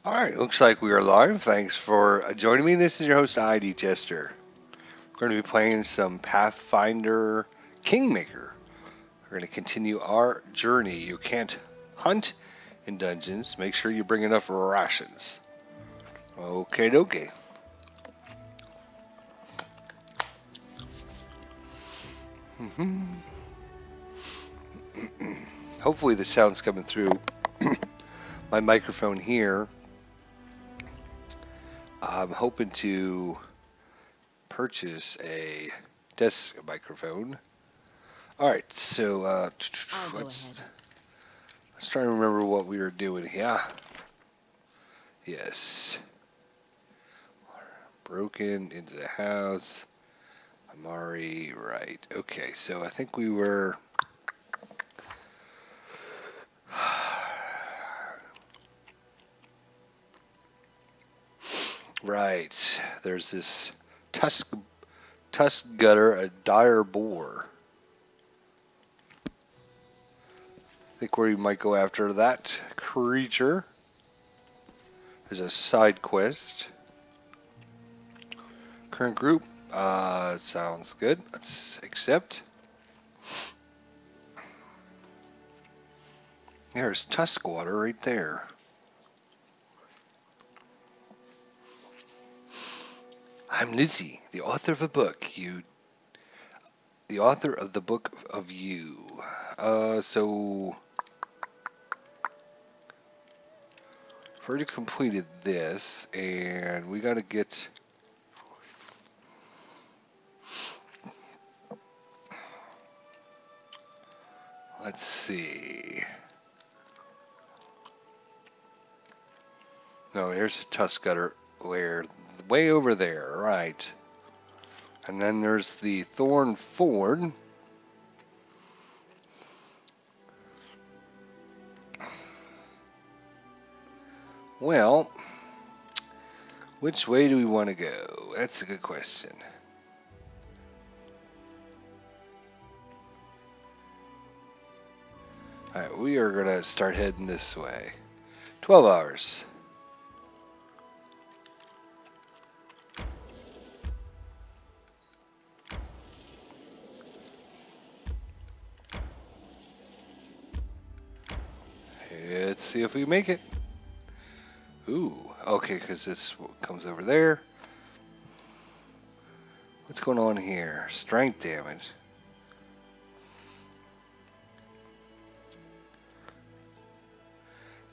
All right, looks like we are live. Thanks for joining me. This is your host, ID Chester. We're going to be playing some Pathfinder KINGMAKER. We're going to continue our journey. You can't hunt in dungeons. Make sure you bring enough rations. Okay, dokie. Hopefully the sound's coming through my microphone here. I'm hoping to purchase a desk microphone. All right, so let's try to remember what we were doing here. Yes. Broken into the house. Amari, right. Okay, so I think we were... Right. There's this tusk gutter, a dire boar. I think we might go after that creature. There's a side quest. Current group. Sounds good. Let's accept. There's Tuskwater right there. I'm Lizzie, the author of a book. The author of the book of you. So I've already completed this, and we got to get. Let's see. No, here's a tusk gutter. Where? Way over there, right. And then there's the Thorn Ford. Well, which way do we want to go? That's a good question. Alright, we are going to start heading this way. 12 hours. Let's see if we make it. Ooh, okay, because this comes over there. What's going on here? Strength damage.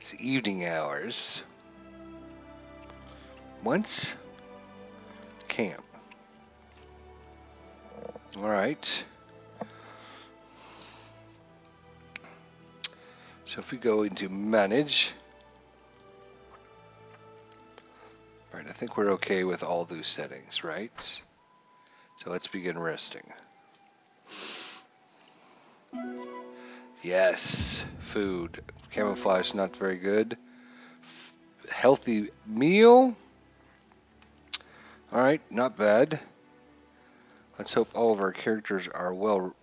It's evening hours. Once. Camp. Alright. So if we go into manage. Alright, I think we're okay with all those settings, right? So let's begin resting. Yes, food. Camouflage not very good. Healthy meal. Alright, not bad. Let's hope all of our characters are well.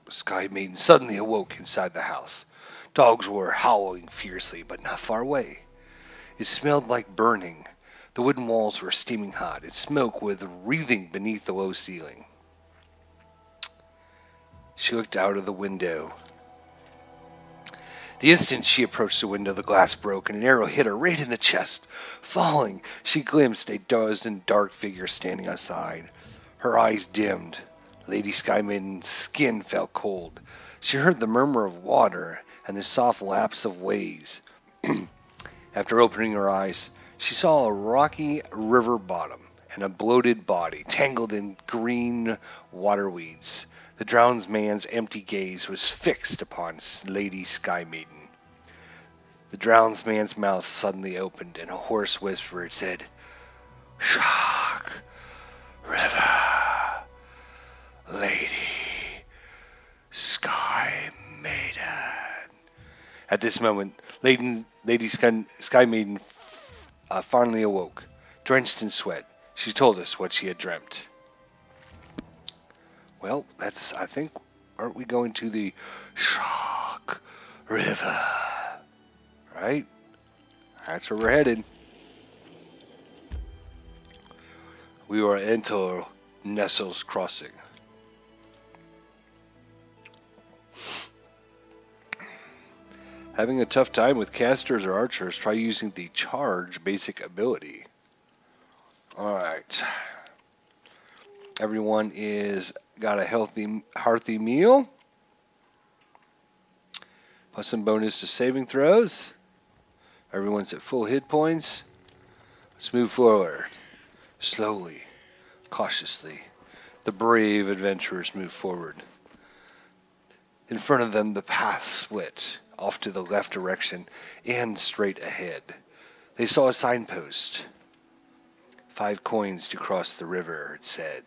Sky Maiden suddenly awoke inside the house. Dogs were howling fiercely, but not far away. It smelled like burning. The wooden walls were steaming hot, and smoke was wreathing beneath the low ceiling. She looked out of the window. The instant she approached the window, the glass broke, and an arrow hit her right in the chest. Falling, she glimpsed a dozen dark figures standing outside. Her eyes dimmed. Lady Sky Maiden's skin felt cold. She heard the murmur of water and the soft laps of waves. After opening her eyes, she saw a rocky river bottom and a bloated body tangled in green water weeds. The drowned man's empty gaze was fixed upon Lady Sky Maiden. The drowned man's mouth suddenly opened, and a hoarse whisper said, "Shock, river, Lady Sky Maiden." At this moment, Lady Sky Maiden finally awoke. Drenched in sweat, she told us what she had dreamt. Well, that's, I think, aren't we going to the Shock River? Right? That's where we're headed. We will enter Nestle's Crossing. Having a tough time with casters or archers, try using the charge basic ability. Alright. Everyone is got a hearty meal. Plus some bonus to saving throws. Everyone's at full hit points. Let's move forward. Slowly, cautiously. The brave adventurers move forward. In front of them, the path split off to the left direction and straight ahead. They saw a signpost. 5 coins to cross the river, it said.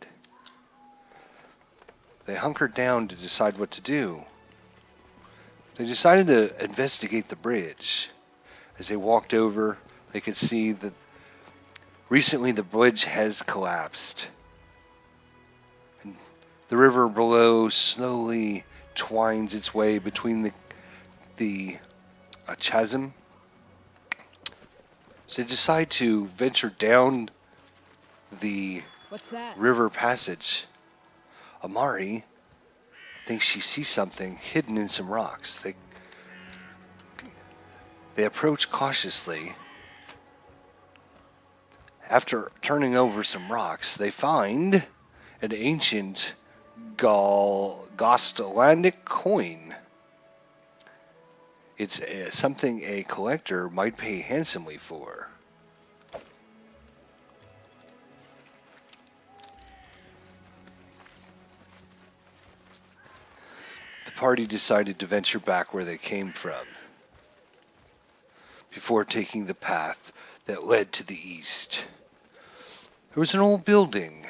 They hunkered down to decide what to do. They decided to investigate the bridge. As they walked over, they could see that recently the bridge has collapsed. And the river below slowly twines its way between the chasm. So they decide to venture down the river passage. Amari thinks she sees something hidden in some rocks. They approach cautiously. After turning over some rocks, they find an ancient Gostolandic coin. It's something a collector might pay handsomely for. The party decided to venture back where they came from, before taking the path that led to the east. There was an old building,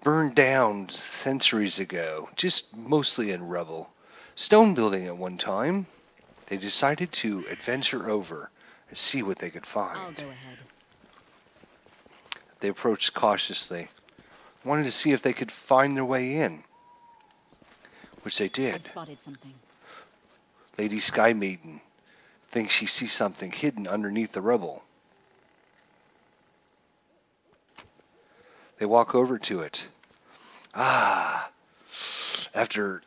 burned down centuries ago, just mostly in rubble. Stone building at one time. They decided to adventure over and see what they could find. I'll go ahead. They approached cautiously, wanted to see if they could find their way in, which they did. I spotted something. Lady Sky Maiden thinks she sees something hidden underneath the rubble. They walk over to it. After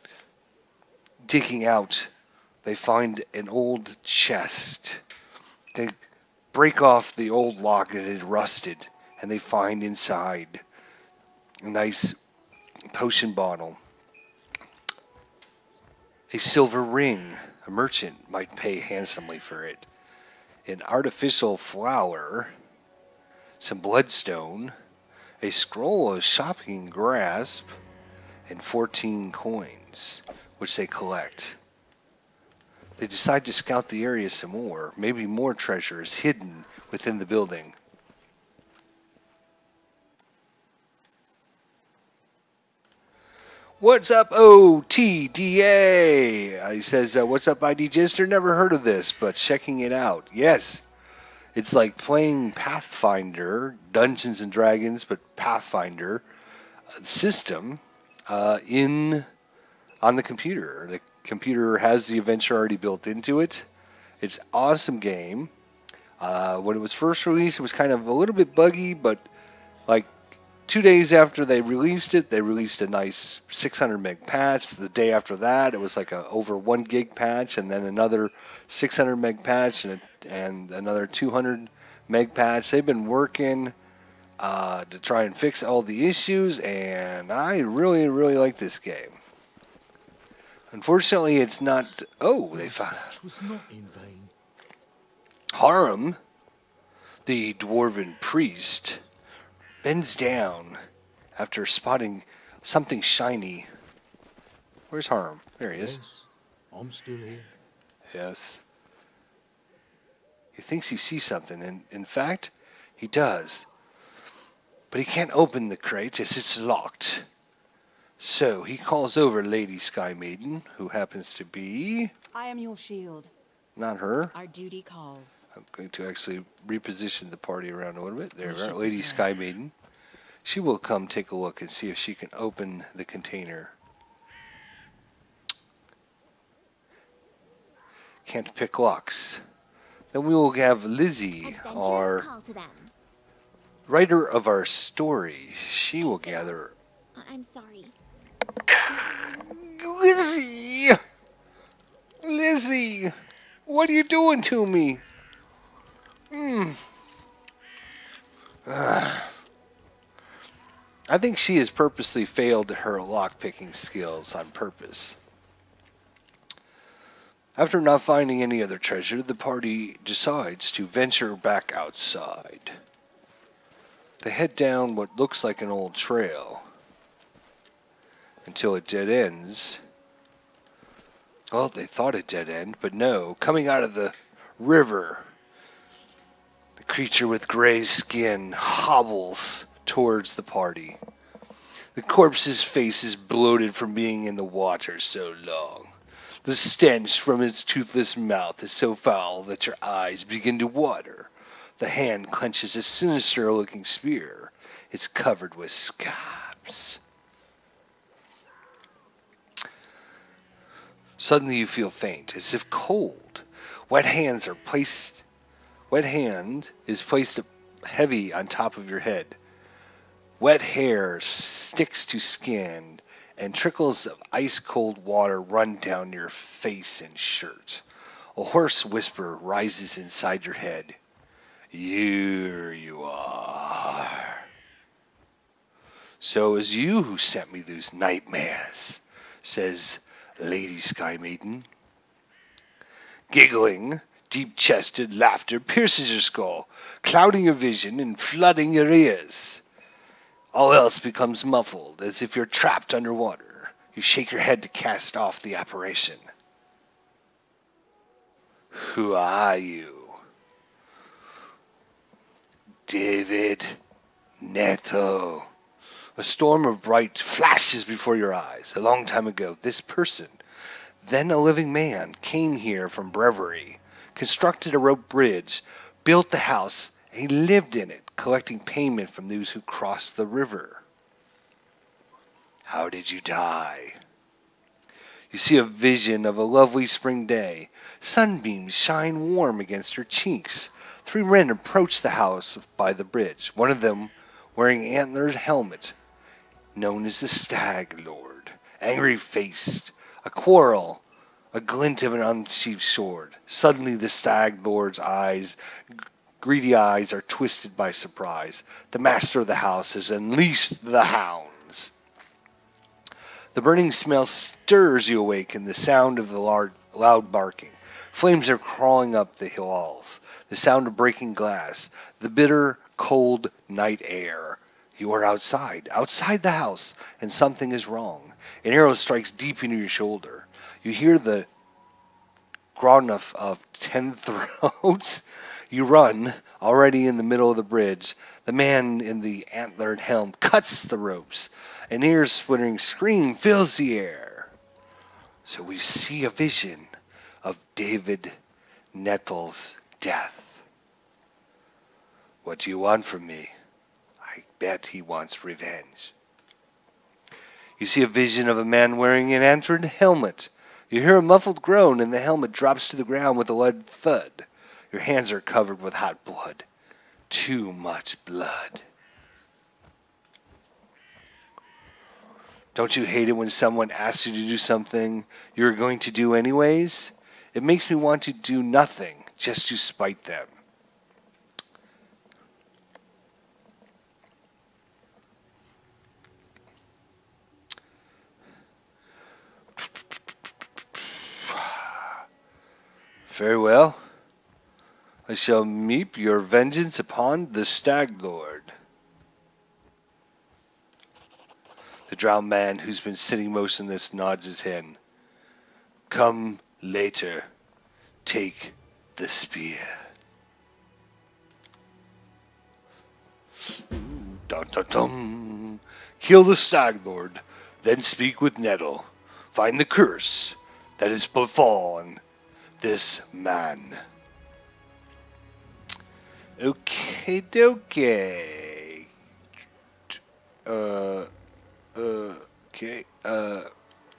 digging out, they find an old chest. They break off the old lock that had rusted, and they find inside a nice potion bottle, a silver ring. A merchant might pay handsomely for it, an artificial flower, some bloodstone, a scroll of shopping grasp, and 14 coins, which they collect. They decide to scout the area some more. Maybe more treasure is hidden within the building. What's up, OTDA? He says, what's up, ID Gister? Never heard of this, but checking it out. Yes, it's like playing Pathfinder, Dungeons and Dragons, but Pathfinder system on the computer. The computer has the adventure already built into it. It's an awesome game. When it was first released, it was kind of a little bit buggy, but like 2 days after they released it, they released a nice 600 meg patch. The day after that, it was like a over 1 gig patch, and then another 600 meg patch and another 200 meg patch. They've been working to try and fix all the issues, and I really, really like this game. Unfortunately, it's not. Oh, they found Harum, the dwarven priest, bends down after spotting something shiny. Where's Harum? There he is. Yes, I'm still here. Yes. He thinks he sees something, and in fact, he does. But he can't open the crate as it's locked. So he calls over Lady Sky Maiden, who happens to be... I am your shield. Not her. Our duty calls. I'm going to actually reposition the party around a little bit. There we are, Lady Sky Maiden. She will come take a look and see if she can open the container. Can't pick locks. Then we will have Lizzie, our writer of our story. She will gather. I'm sorry. Lizzie! Lizzie! What are you doing to me? I think she has purposely failed her lock-picking skills on purpose. After not finding any other treasure, the party decides to venture back outside. They head down what looks like an old trail until it dead ends. Well, they thought it dead end, but no. Coming out of the river, the creature with gray skin hobbles towards the party. The corpse's face is bloated from being in the water so long. The stench from its toothless mouth is so foul that your eyes begin to water. The hand clenches a sinister-looking spear. It's covered with scabs. Suddenly you feel faint, as if cold. Wet hand is placed heavy on top of your head. Wet hair sticks to skin, and trickles of ice-cold water run down your face and shirt. A hoarse whisper rises inside your head. Here you are. So it was you who sent me those nightmares, says Lady Sky Maiden. Giggling, deep-chested laughter pierces your skull, clouding your vision and flooding your ears. All else becomes muffled, as if you're trapped underwater. You shake your head to cast off the apparition. Who are you? David Nettle. A storm of bright flashes before your eyes. A long time ago, this person, then a living man, came here from Brewery, constructed a rope bridge, built the house, and he lived in it, collecting payment from those who crossed the river. How did you die? You see a vision of a lovely spring day. Sunbeams shine warm against your cheeks. 3 men approach the house by the bridge, one of them wearing an antlered helmet, known as the Stag Lord. Angry-faced, a quarrel, a glint of an unsheathed sword. Suddenly the Stag Lord's greedy eyes are twisted by surprise. The master of the house has unleashed the hounds. The burning smell stirs you awake in the sound of the loud barking. Flames are crawling up the walls. The sound of breaking glass. The bitter, cold night air. You are outside the house, and something is wrong. An arrow strikes deep into your shoulder. You hear the groan of 10 throats. You run, already in the middle of the bridge. The man in the antlered helm cuts the ropes. An ear-splitting scream fills the air. So we see a vision of David Nettle's death. What do you want from me? I bet he wants revenge. You see a vision of a man wearing an antlered helmet. You hear a muffled groan, and the helmet drops to the ground with a loud thud. Your hands are covered with hot blood. Too much blood. Don't you hate it when someone asks you to do something you're going to do anyways? It makes me want to do nothing just to spite them. Very well. I shall meet your vengeance upon the Stag Lord. The drowned man who's been sitting motionless nods his head. Come later. Take the spear. Dun dun dun. Kill the Stag Lord, then speak with Nettle. Find the curse that has befallen this man. Okay, dokie. Okay,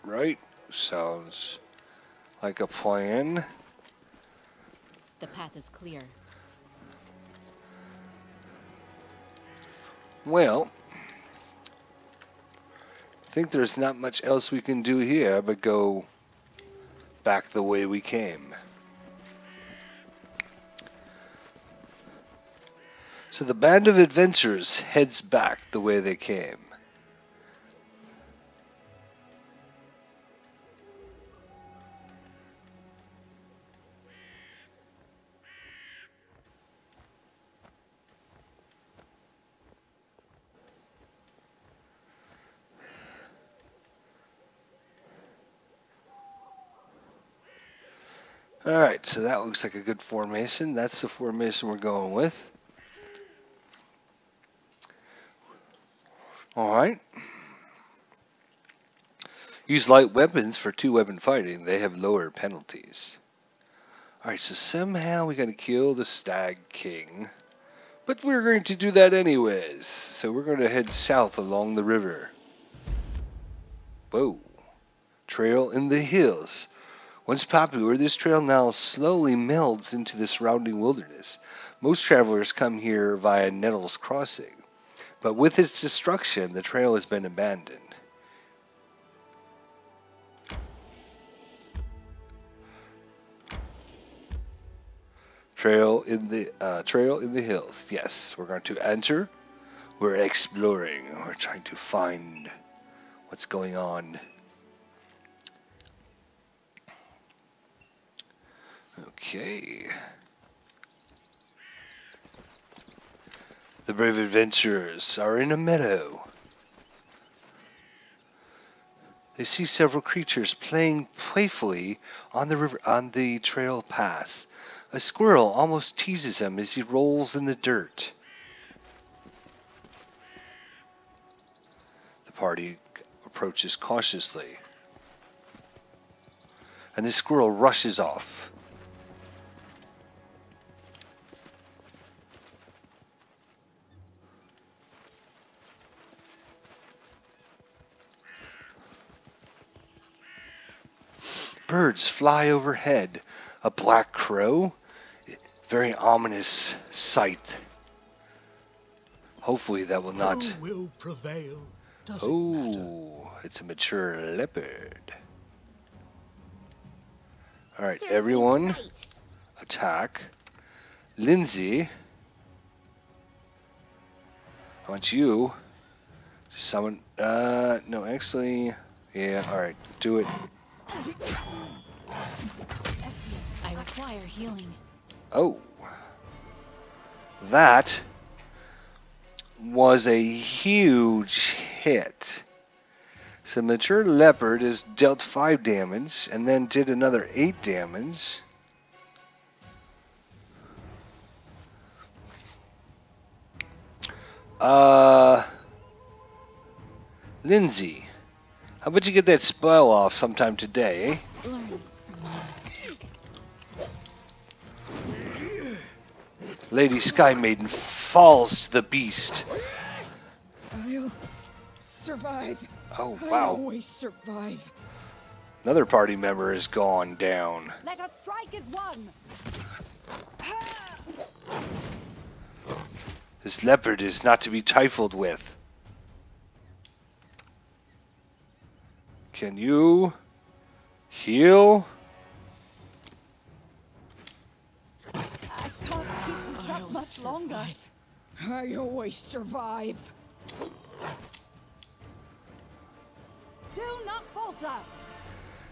right. Sounds like a plan. The path is clear. Well, I think there's not much else we can do here but go back the way we came. So the band of adventurers heads back the way they came. Alright, so that looks like a good formation. That's the formation we're going with. Alright. Use light weapons for two-weapon fighting. They have lower penalties. Alright, so somehow we gotta kill the Stag King. But we're going to do that anyways. So we're going to head south along the river. Whoa. Trail in the hills. Once popular, this trail now slowly melds into the surrounding wilderness. Most travelers come here via Nettles Crossing, but with its destruction, the trail has been abandoned. Trail in the hills. Yes, we're going to enter. We're exploring. We're trying to find what's going on. Okay. The brave adventurers are in a meadow. They see several creatures playing playfully on the trail path. A squirrel almost teases him as he rolls in the dirt. The party approaches cautiously, and the squirrel rushes off. Birds fly overhead. A black crow. Very ominous sight. Hopefully that will not... Who will prevail? Doesn't matter. Oh, it's a mature leopard. Alright, Serves me everyone right. attack. Lindsay, I want you to summon... no, actually... Yeah, alright, do it. I require healing. Oh. That was a huge hit. So Mature Leopard is dealt 5 damage and then did another 8 damage. Lindsay, how about you get that spell off sometime today, eh? Learn from my mistake. Lady Sky Maiden falls to the beast. I'll survive. Oh, I wow. always survive. Another party member has gone down. Let us strike as one. This leopard is not to be trifled with. Can you heal? I can't keep this up much longer. I always survive. Do not falter.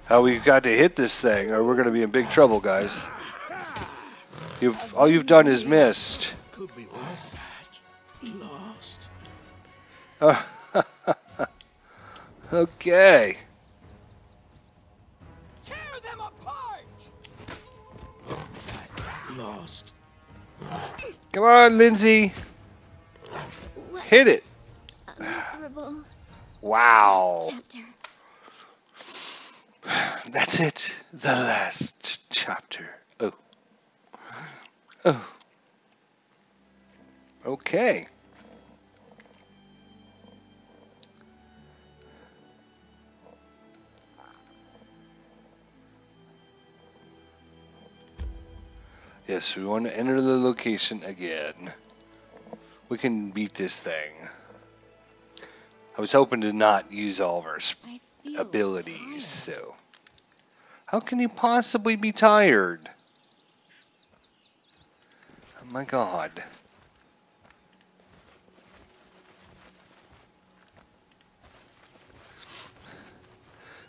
How we got to hit this thing, or we're going to be in big trouble, guys. All you've done is missed. Could be worse. Lost. Okay. Tear them apart! Lost. Come on, Lindsay. What Hit it. a miserable Wow. chapter. That's it. The last chapter. Oh. Oh. Okay. Yes, we want to enter the location again. We can beat this thing. I was hoping to not use all of our I feel abilities, tired. so. How can you possibly be tired? Oh my god.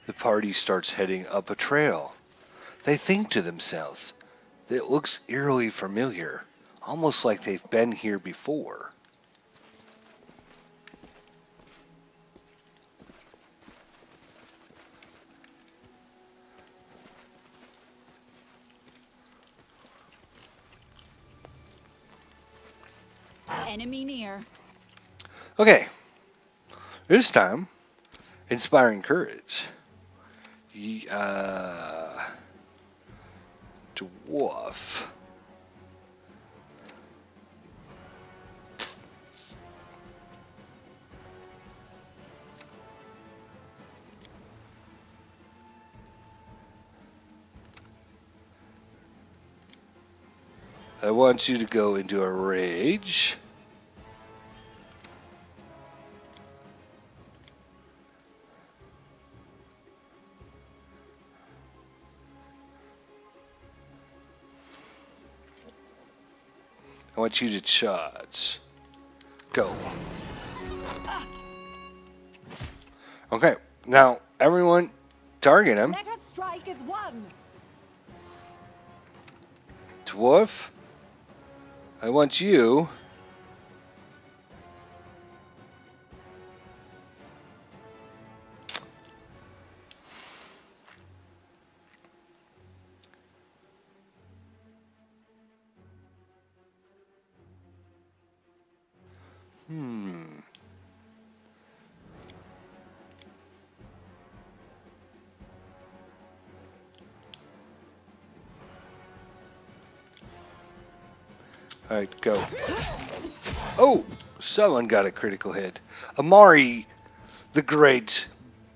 The party starts heading up a trail. They think to themselves, it looks eerily familiar, almost like they've been here before. Enemy near. Okay, this time, inspiring courage. Dwarf. I want you to go into a rage. I want you to charge. Go. Okay, now everyone target him. Let us strike as one. Dwarf, I want you. Alright, go. Oh! Someone got a critical hit. Amari, the great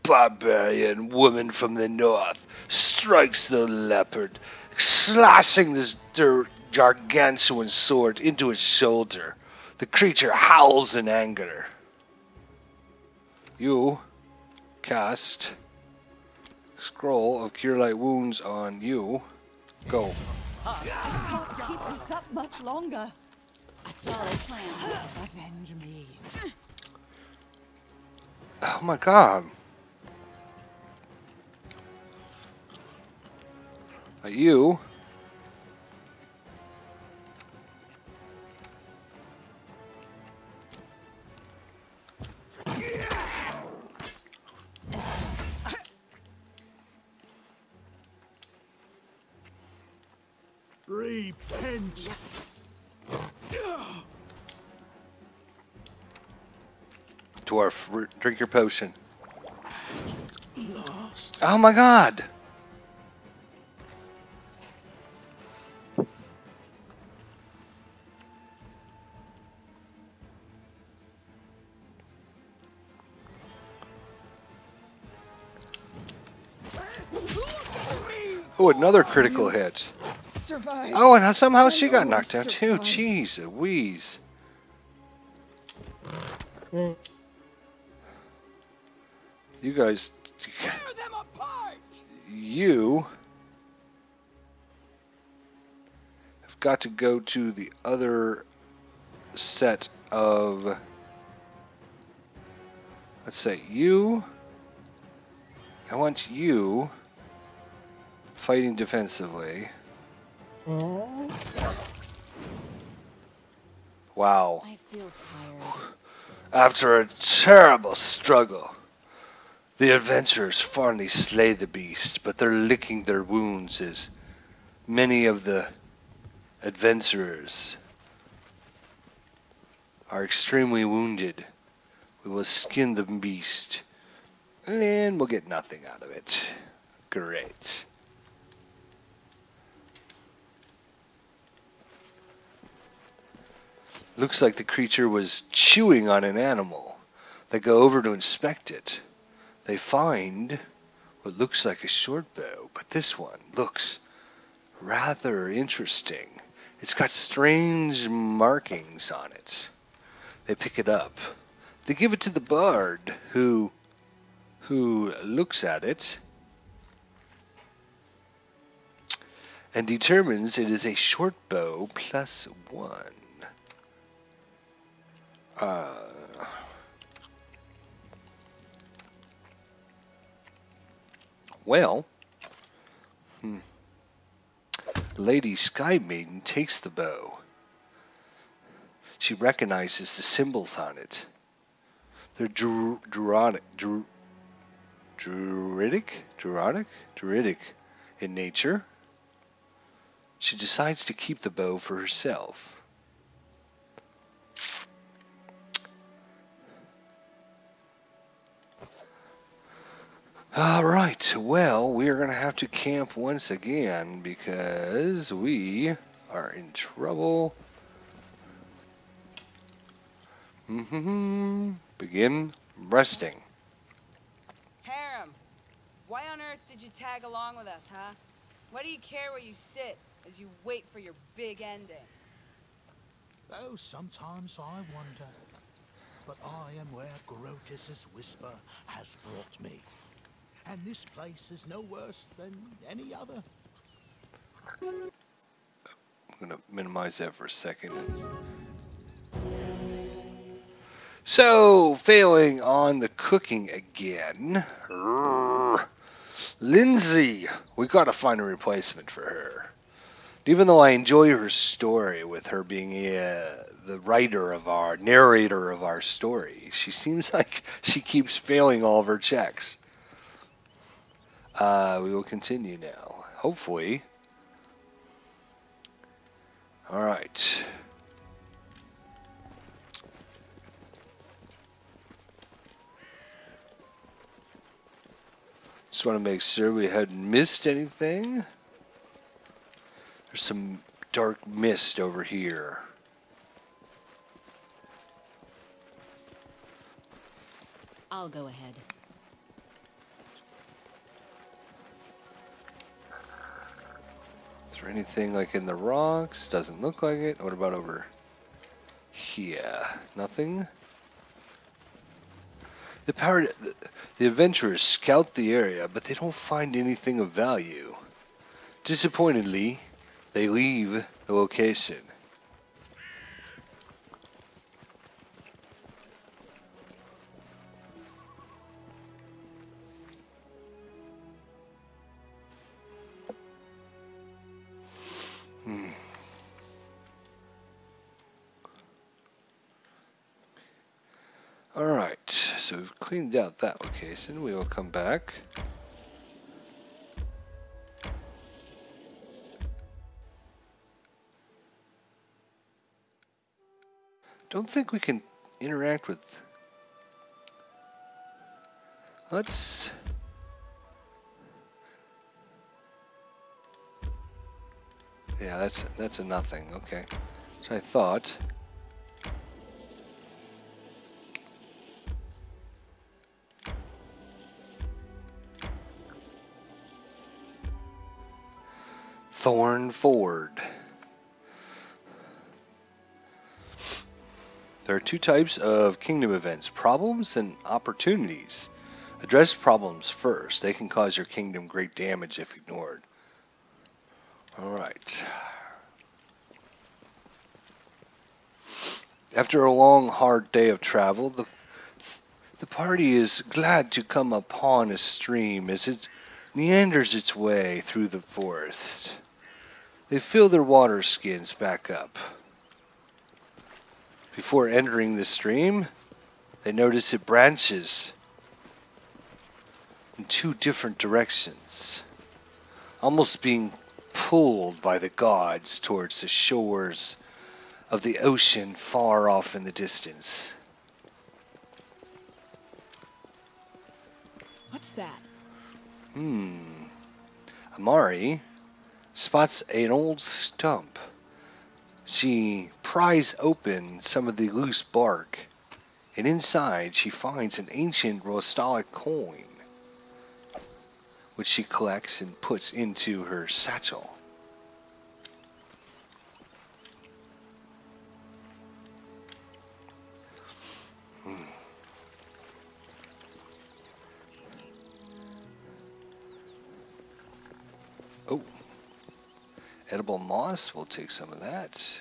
barbarian woman from the north, strikes the leopard, slashing this gargantuan sword into its shoulder. The creature howls in anger. You cast Scroll of Cure Light Wounds on you. Go. Can't keep this up much longer. A solid plan. Avenge me. Oh my god. You. Repent. Yes. Dwarf, drink your potion. Lost. Oh my god. Oh, another critical hit. Survive. Oh, and somehow I she got always knocked out too. survive. Jeez Louise. You guys, Tear them apart. you have got to go to the other set of, let's say, you. I want you fighting defensively. Wow. I feel tired. After a terrible struggle, the adventurers finally slay the beast, but they're licking their wounds as many of the adventurers are extremely wounded. We will skin the beast, and we'll get nothing out of it. Great. Looks like the creature was chewing on an animal. They go over to inspect it. They find what looks like a short bow, but this one looks rather interesting. It's got strange markings on it. They pick it up. They give it to the bard, who looks at it and determines it is a short bow +1. Well, Lady Sky Maiden takes the bow. She recognizes the symbols on it. They're druidic in nature. She decides to keep the bow for herself. Alright, well, we are going to have to camp once again because we are in trouble. Begin resting. Harem, why on earth did you tag along with us, huh? Why do you care where you sit as you wait for your big ending? Oh, sometimes I wonder. But I am where Grotus's whisper has brought me. And this place is no worse than any other. I'm going to minimize that for a second. So, failing on the cooking again. Lindsay, we got to find a replacement for her. Even though I enjoy her story, with her being the narrator of our story, she seems like she keeps failing all of her checks. We will continue now. Hopefully. Alright. Just want to make sure we hadn't missed anything. There's some dark mist over here. I'll go ahead. Is there anything like in the rocks? Doesn't look like it. What about over here? Nothing? The adventurers scout the area, but they don't find anything of value. Disappointedly, they leave the location. Alright, so we've cleaned out that location. We will come back. Don't think we can interact with... Let's... Yeah, that's a nothing. Okay. So I thought... Thorn Ford. There are two types of kingdom events, problems and opportunities. Address problems first. They can cause your kingdom great damage if ignored. Alright. After a long, hard day of travel, the party is glad to come upon a stream as it meanders its way through the forest. They fill their water skins back up. Before entering the stream, they notice it branches in two different directions, almost being pulled by the gods towards the shores of the ocean far off in the distance. What's that? Amari spots an old stump. She pries open some of the loose bark, and inside she finds an ancient Rostalic coin, which she collects and puts into her satchel. Edible moss, we'll take some of that.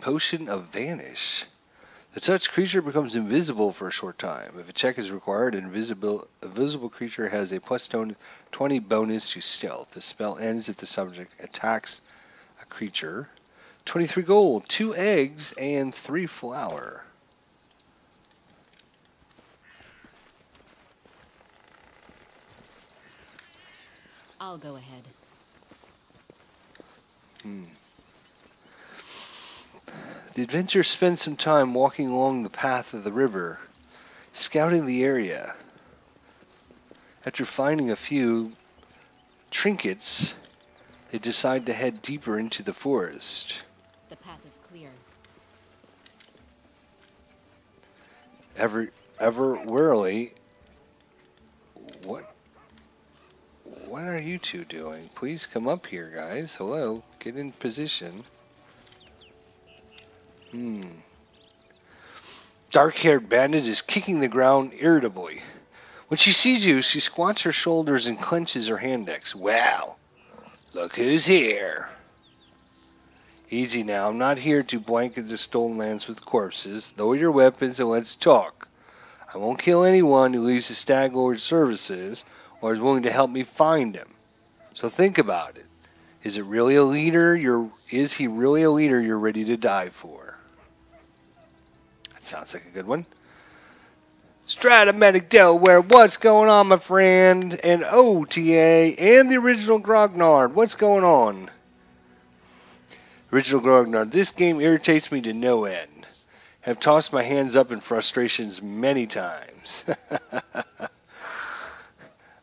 Potion of Vanish. The touched creature becomes invisible for a short time. If a check is required, an invisible creature has a plus 20 bonus to stealth. The spell ends if the subject attacks a creature. 23 gold, 2 eggs, and 3 flour. I'll go ahead. The adventurers spend some time walking along the path of the river, scouting the area. After finding a few trinkets, they decide to head deeper into the forest. The path is clear. Ever warily, what are you two doing? Please come up here, guys. Hello, get in position. Dark-haired bandit is kicking the ground irritably. When she sees you, she squats her shoulders and clenches her index. Well, look who's here. Easy now, I'm not here to blanket the stolen lands with corpses. Lower your weapons and let's talk. I won't kill anyone who leaves the Stag Lord's services or is willing to help me find him. So think about it. Is he really a leader you're ready to die for? That sounds like a good one. Stratomatic Delaware, what's going on, my friend? And OTA and the original Grognard, what's going on? Original Grognard, this game irritates me to no end. Have tossed my hands up in frustrations many times.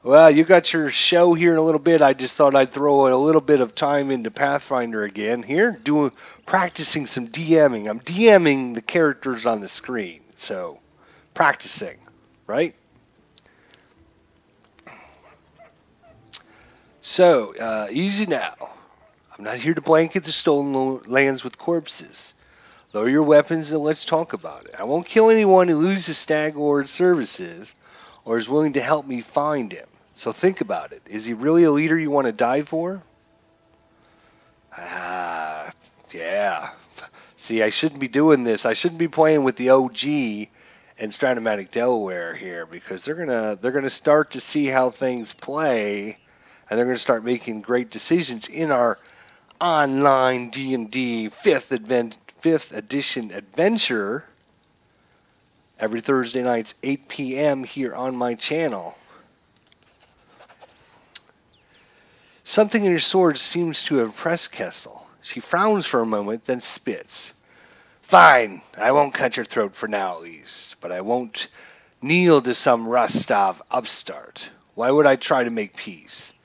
Well, you got your show here in a little bit. I just thought I'd throw a little bit of time into Pathfinder again here, practicing some DMing. I'm DMing the characters on the screen, so practicing, right? So, easy now. I'm not here to blanket the stolen lands with corpses. Lower your weapons and let's talk about it. I won't kill anyone who loses Stag Lord's services or is willing to help me find him. So think about it. Is he really a leader you want to die for? Yeah. See, I shouldn't be doing this. I shouldn't be playing with the OG and Stratomatic Delaware here because they're gonna start to see how things play, and they're gonna start making great decisions in our online D&D 5th edition adventure every Thursday nights 8 p.m. here on my channel. Something in your sword seems to have impressed Kessel. She frowns for a moment, then spits. Fine, I won't cut your throat for now at least, but I won't kneel to some Rostov upstart. Why would I try to make peace?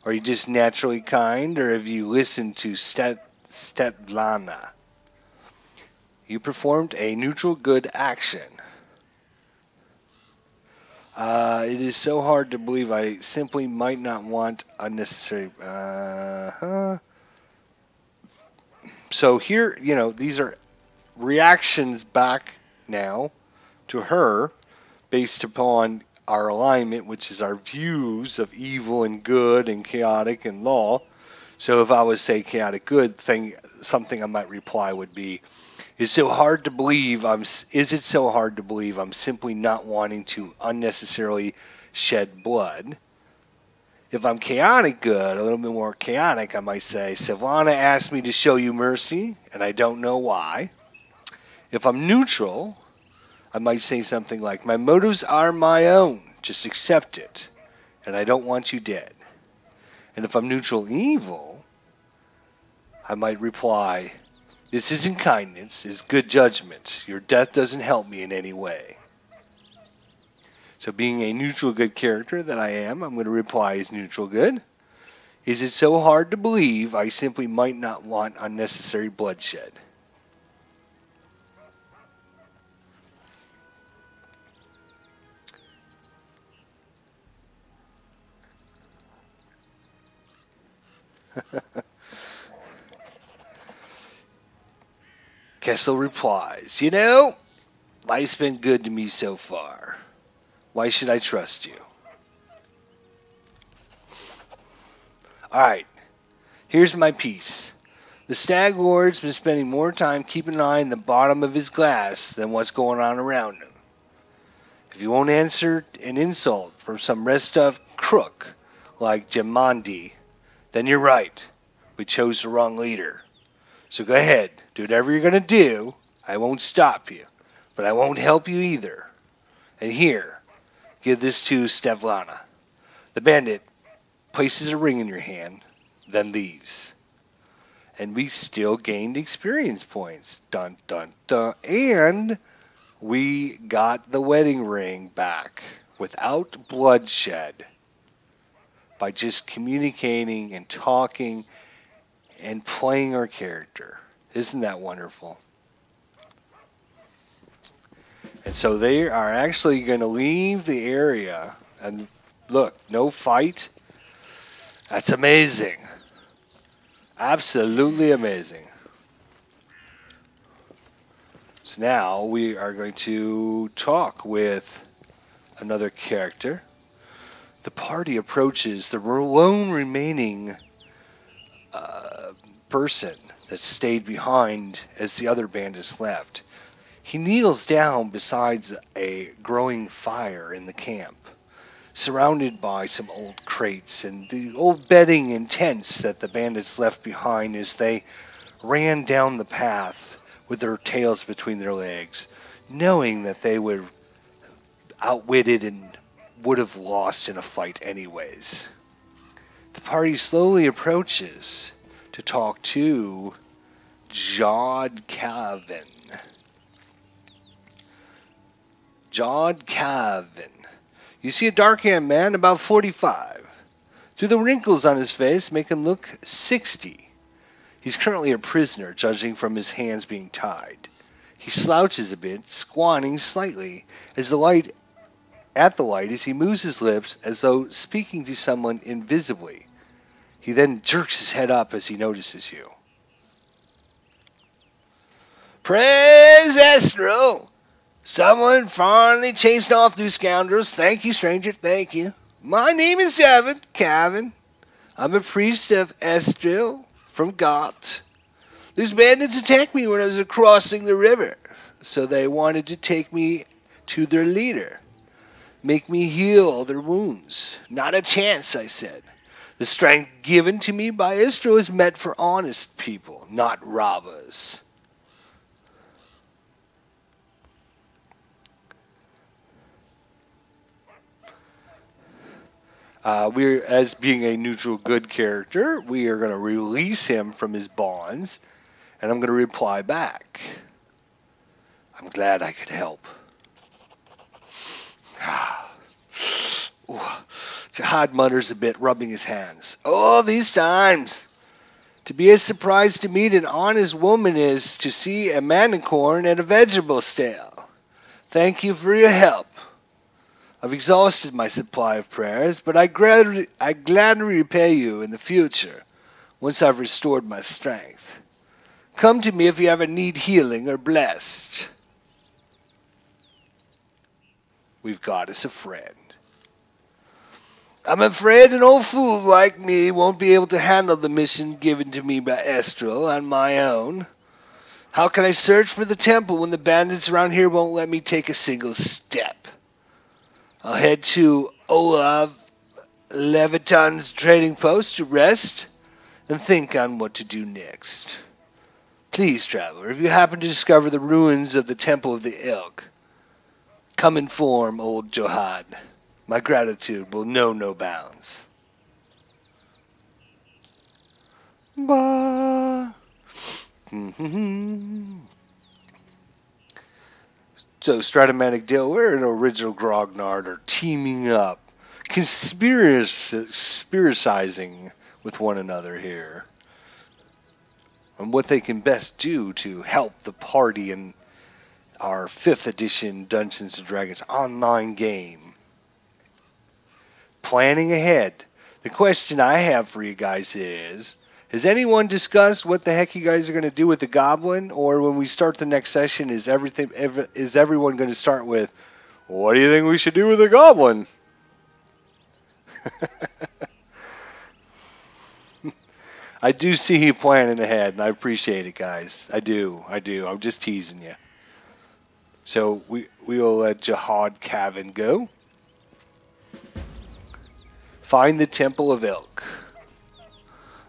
Are you just naturally kind, or have you listened to Stetlana? You performed a neutral good action. It is so hard to believe I simply might not want unnecessary... So here, these are reactions back now to her based upon our alignment, which is our views of evil and good and chaotic and law. So if I was say chaotic good something I might reply would be, is it so hard to believe I'm simply not wanting to unnecessarily shed blood? If I'm chaotic good, a little bit more chaotic, I might say, Sylvana asked me to show you mercy, and I don't know why. If I'm neutral, I might say something like, my motives are my own, just accept it, and I don't want you dead. And if I'm neutral evil, I might reply, this isn't kindness, it's good judgment. Your death doesn't help me in any way. So being a neutral good character that I am, I'm going to reply as neutral good. Is it so hard to believe I simply might not want unnecessary bloodshed? Kessel replies, "You know, life's been good to me so far. Why should I trust you?" Alright, here's my piece. The Stag Lord's been spending more time keeping an eye on the bottom of his glass than what's going on around him. If you won't answer an insult from some red-stuffed crook like Gemandi, then you're right. We chose the wrong leader. So go ahead, do whatever you're going to do. I won't stop you, but I won't help you either. And here, give this to Stevlana. The bandit places a ring in your hand, then leaves. And we still gained experience points. Dun, dun, dun. And we got the wedding ring back without bloodshed by just communicating and talking and playing our character. Isn't that wonderful? And so they are actually going to leave the area. And look, no fight. That's amazing. Absolutely amazing. So now we are going to talk with another character. The party approaches the lone remaining person that stayed behind as the other bandits left. He kneels down beside a growing fire in the camp, surrounded by some old crates and the old bedding and tents that the bandits left behind as they ran down the path with their tails between their legs, knowing that they were outwitted and would have lost in a fight anyways. The party slowly approaches to talk to Jod Calvin. Jod Calvin. You see a dark-haired man about 45. Through the wrinkles on his face make him look 60. He's currently a prisoner, judging from his hands being tied. He slouches a bit, squatting slightly as as he moves his lips as though speaking to someone invisibly. He then jerks his head up as he notices you. "Praise Astro! Someone finally chased off those scoundrels. Thank you, stranger, thank you. My name is Calvin. I'm a priest of Estril from Got. These bandits attacked me when I was crossing the river, so they wanted to take me to their leader. Make me heal their wounds. Not a chance, I said. The strength given to me by Estril is meant for honest people, not robbers." As being a neutral good character, we are going to release him from his bonds, and I'm going to reply back. "I'm glad I could help." Jihad mutters a bit, rubbing his hands. "Oh, these times! To be as surprised to meet an honest woman is to see a manicorn at a vegetable stale. Thank you for your help. I've exhausted my supply of prayers, but I gladly repay you in the future, once I've restored my strength. Come to me if you ever need healing or blessed." We've got us a friend. "I'm afraid an old fool like me won't be able to handle the mission given to me by Estril on my own. How can I search for the temple when the bandits around here won't let me take a single step? I'll head to Olav Leviton's trading post to rest and think on what to do next. Please, traveler, if you happen to discover the ruins of the Temple of the Elk, come inform old Johad. My gratitude will know no bounds." Bah. So Stratomatic Delaware and Original Grognard are teaming up, conspiracizing with one another here on what they can best do to help the party in our 5th edition Dungeons & Dragons online game. Planning ahead, the question I have for you guys is, Has anyone discussed what the heck you guys are going to do with the goblin? Or when we start the next session, is everyone going to start with, what do you think we should do with the goblin? I do see you planning ahead, and I appreciate it, guys. I do. I'm just teasing you. So we will let Jihad Cavan go. Find the Temple of Elk.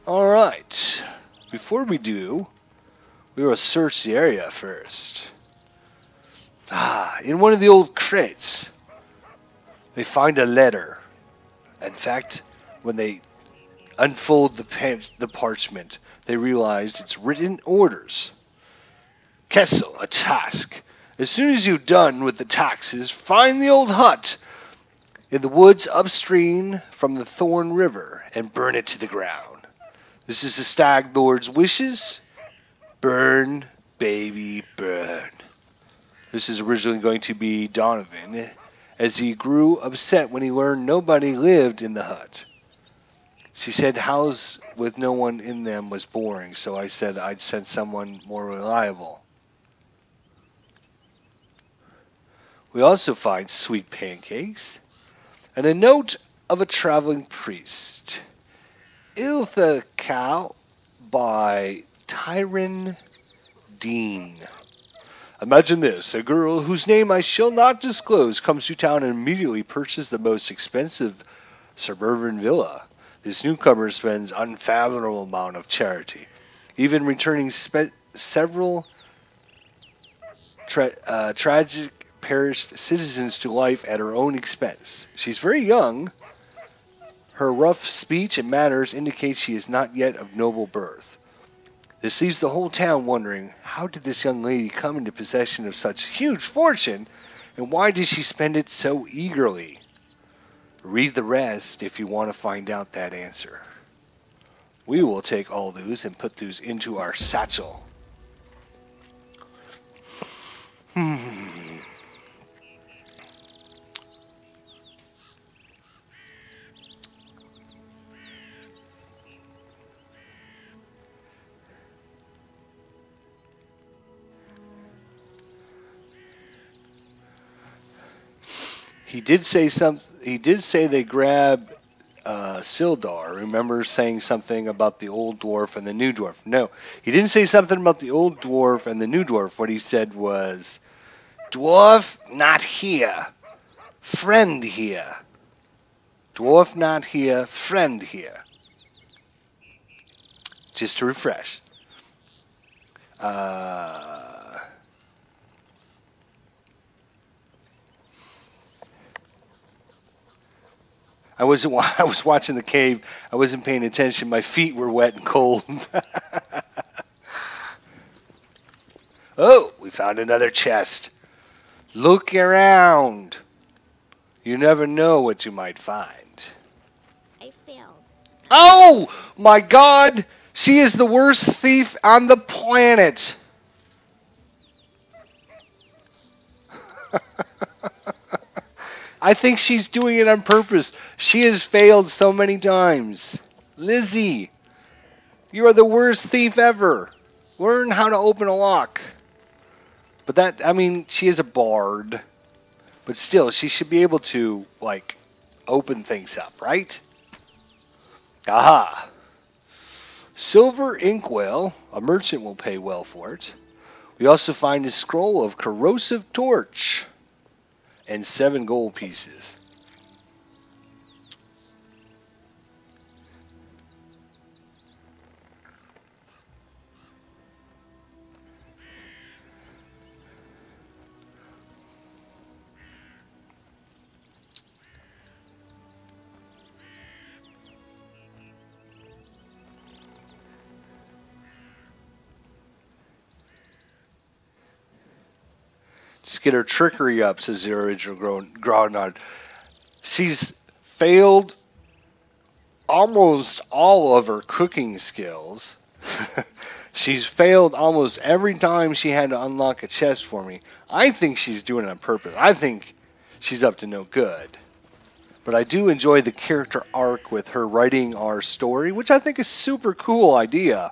Alright. Before we do, we will search the area first. In one of the old crates, they find a letter. In fact, when they unfold the parchment, they realize it's written orders. Kessel, a task. As soon as you've done with the taxes, find the old hut in the woods upstream from the Thorn River and burn it to the ground. This is the Stag Lord's wishes. Burn, baby, burn. This is originally going to be Donovan, as he grew upset when he learned nobody lived in the hut. She said houses with no one in them was boring, so I said I'd send someone more reliable. We also find sweet pancakes and a note of a traveling priest. Iltha Cow by Tyron Dean. Imagine this, a girl whose name I shall not disclose comes to town and immediately purchases the most expensive suburban villa. This newcomer spends unfathomable amount of charity, even returning several tragic perished citizens to life at her own expense. She's very young. Her rough speech and manners indicate she is not yet of noble birth. This leaves the whole town wondering, how did this young lady come into possession of such huge fortune, and why did she spend it so eagerly? Read the rest if you want to find out that answer. We will take all those and put those into our satchel. He did say they grabbed Sildar. Remember saying something about the old dwarf and the new dwarf? No, he didn't say something about the old dwarf and the new dwarf. What he said was, dwarf not here, friend here. Dwarf not here, friend here. Just to refresh. I was watching the cave. I wasn't paying attention. My feet were wet and cold. Oh, we found another chest. Look around. You never know what you might find. I failed. Oh, my God. She is the worst thief on the planet. I think she's doing it on purpose. She has failed so many times. Lizzie, you are the worst thief ever. Learn how to open a lock. But that, I mean, she is a bard. But still, she should be able to, like, open things up, right? Aha. Silver inkwell. A merchant will pay well for it. We also find a scroll of corrosive torch. And 7 gold pieces. Just get her trickery up, says the original Groundhog. She's failed almost all of her cooking skills. She's failed almost every time she had to unlock a chest for me. I think she's doing it on purpose. I think she's up to no good. But I do enjoy the character arc with her writing our story, which I think is super cool idea.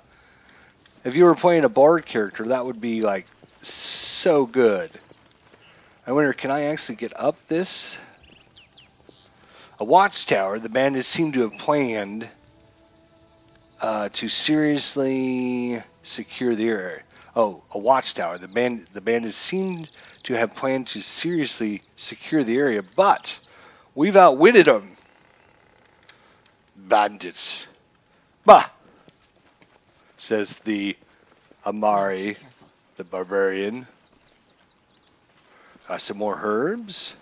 If you were playing a bard character, that would be like so good. I wonder, can I actually get up this? A watchtower. The bandits seem to have planned to seriously secure the area. Oh, a watchtower. The bandits seem to have planned to seriously secure the area, but we've outwitted them. Bandits. Bah! Says the Amari, Careful. the barbarian. Some more herbs.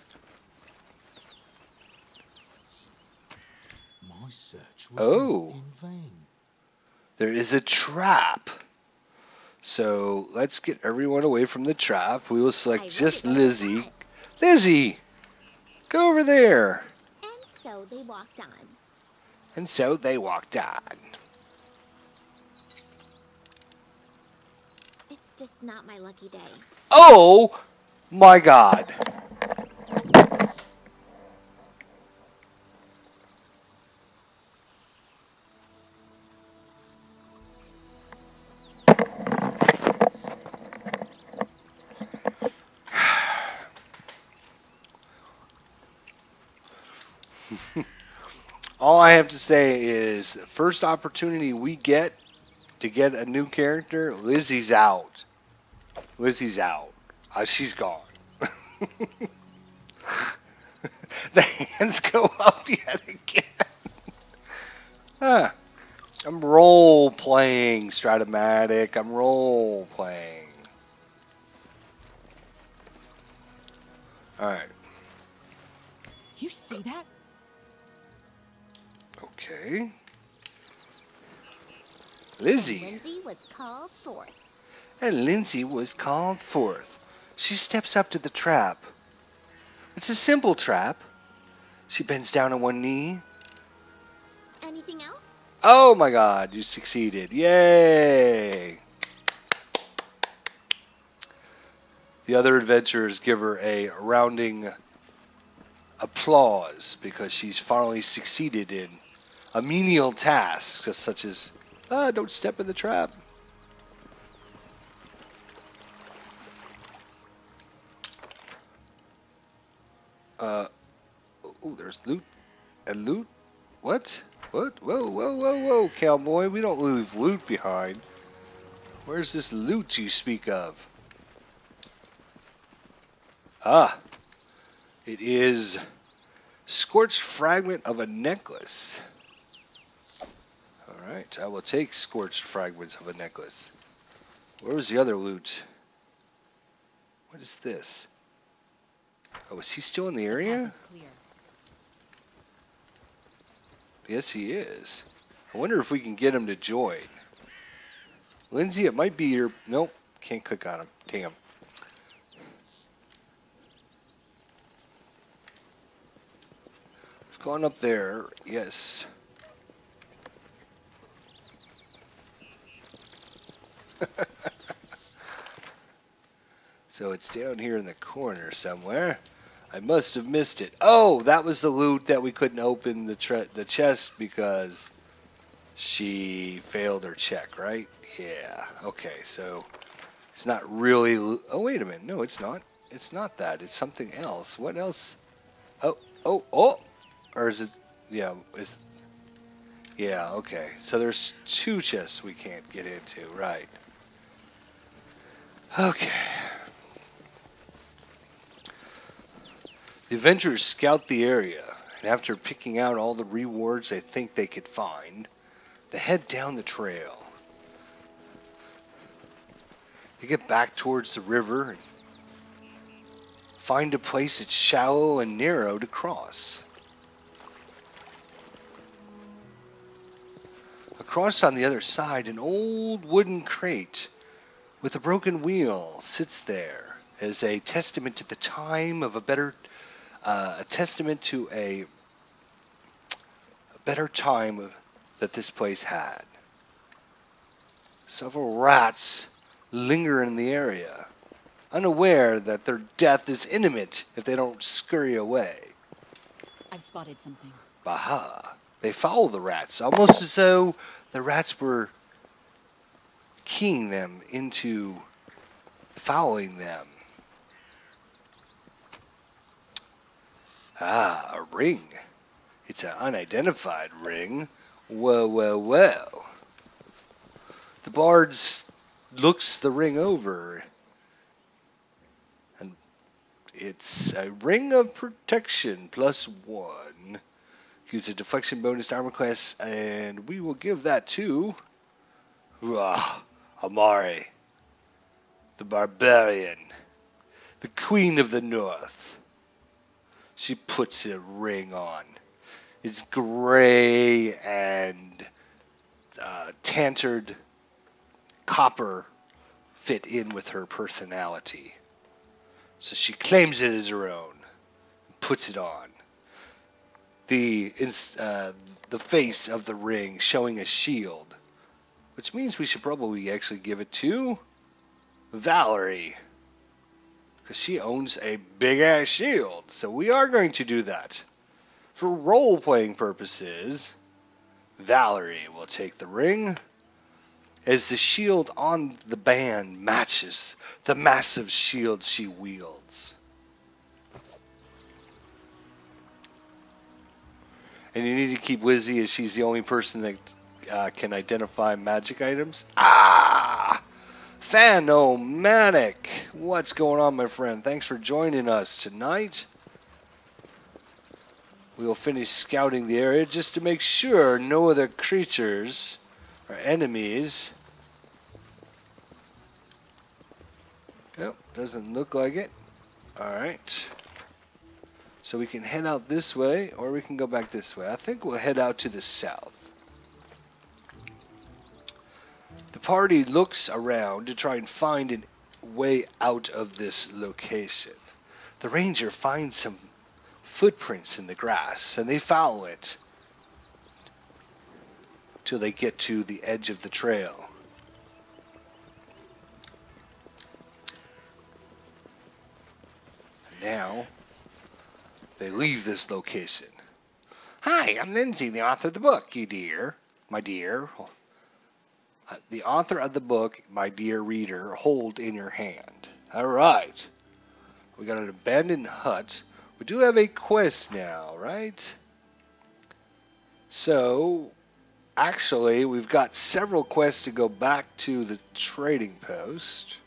My search was Oh. not in vain. There is a trap. So let's get everyone away from the trap. We will select I just really like Lizzie. that. Lizzie! Go over there. And so they walked on. And so they walked on. It's just not my lucky day. Oh my god. All I have to say is, first opportunity we get to get a new character, Lizzie's out. Lizzie's out. She's gone. The hands go up yet again. Huh. I'm role playing, Stratomatic. I'm role playing. Alright. You see that? Okay. Lizzie. Lindsay was called forth. And Lindsay was called forth. She steps up to the trap. It's a simple trap. She bends down on one knee. Anything else? Oh my god, you succeeded. Yay! The other adventurers give her a rounding applause because she's finally succeeded in a menial task, such as, don't step in the trap. Oh, there's loot. And loot? What? What? Whoa, whoa, whoa, whoa, cowboy. We don't leave loot behind. Where's this loot you speak of? Ah. It is scorched fragment of a necklace. Alright, I will take scorched fragments of a necklace. Where was the other loot? What is this? Oh, is he still in the The area? path is clear. Yes, he is. I wonder if we can get him to join. Lindsay, it might be your... Nope, can't click on him. Damn. It's gone up there. Yes. So it's down here in the corner somewhere. I must have missed it. Oh, that was the loot that we couldn't open the chest because she failed her check, right? Yeah. Okay, so it's not really... Oh, wait a minute. No, it's not. It's not that. It's something else. What else? Oh, oh, oh! Or is it... Yeah, yeah, okay. So there's two chests we can't get into, right. Okay. The adventurers scout the area, and after picking out all the rewards they think they could find, they head down the trail. They get back towards the river and find a place that's shallow and narrow to cross. Across on the other side, an old wooden crate with a broken wheel sits there as a testament to the time of a testament to a better time that this place had. Several rats linger in the area, unaware that their death is imminent if they don't scurry away. I've spotted something. Baha. They follow the rats, almost as though the rats were keying them into following them. Ah, a ring. It's an unidentified ring. Whoa, whoa, whoa. The bard looks the ring over, and it's a ring of protection +1. Use a deflection bonus to armor class, and we will give that to Amari, the barbarian, the queen of the north. She puts a ring on. It's gray and tantered copper fit in with her personality. So she claims it as her own, puts it on. The face of the ring showing a shield, which means we should probably actually give it to Valerie, because she owns a big ass shield. So we are going to do that. For role-playing purposes, Valerie will take the ring, as the shield on the band matches the massive shield she wields. And you need to keep Wizzy, as she's the only person that can identify magic items. Ah! Phanomatic! What's going on, my friend? Thanks for joining us tonight. We will finish scouting the area just to make sure no other creatures or enemies. Nope, doesn't look like it. Alright. So we can head out this way, or we can go back this way. I think we'll head out to the south. The party looks around to try and find a way out of this location. The ranger finds some footprints in the grass, and they follow it till they get to the edge of the trail. And now they leave this location. Hi, I'm Lindsay, the author of the book, my dear. The author of the book, my dear reader, hold in your hand. Alright. We got an abandoned hut. We do have a quest now, right? So, actually, we've got several quests to go back to the trading post.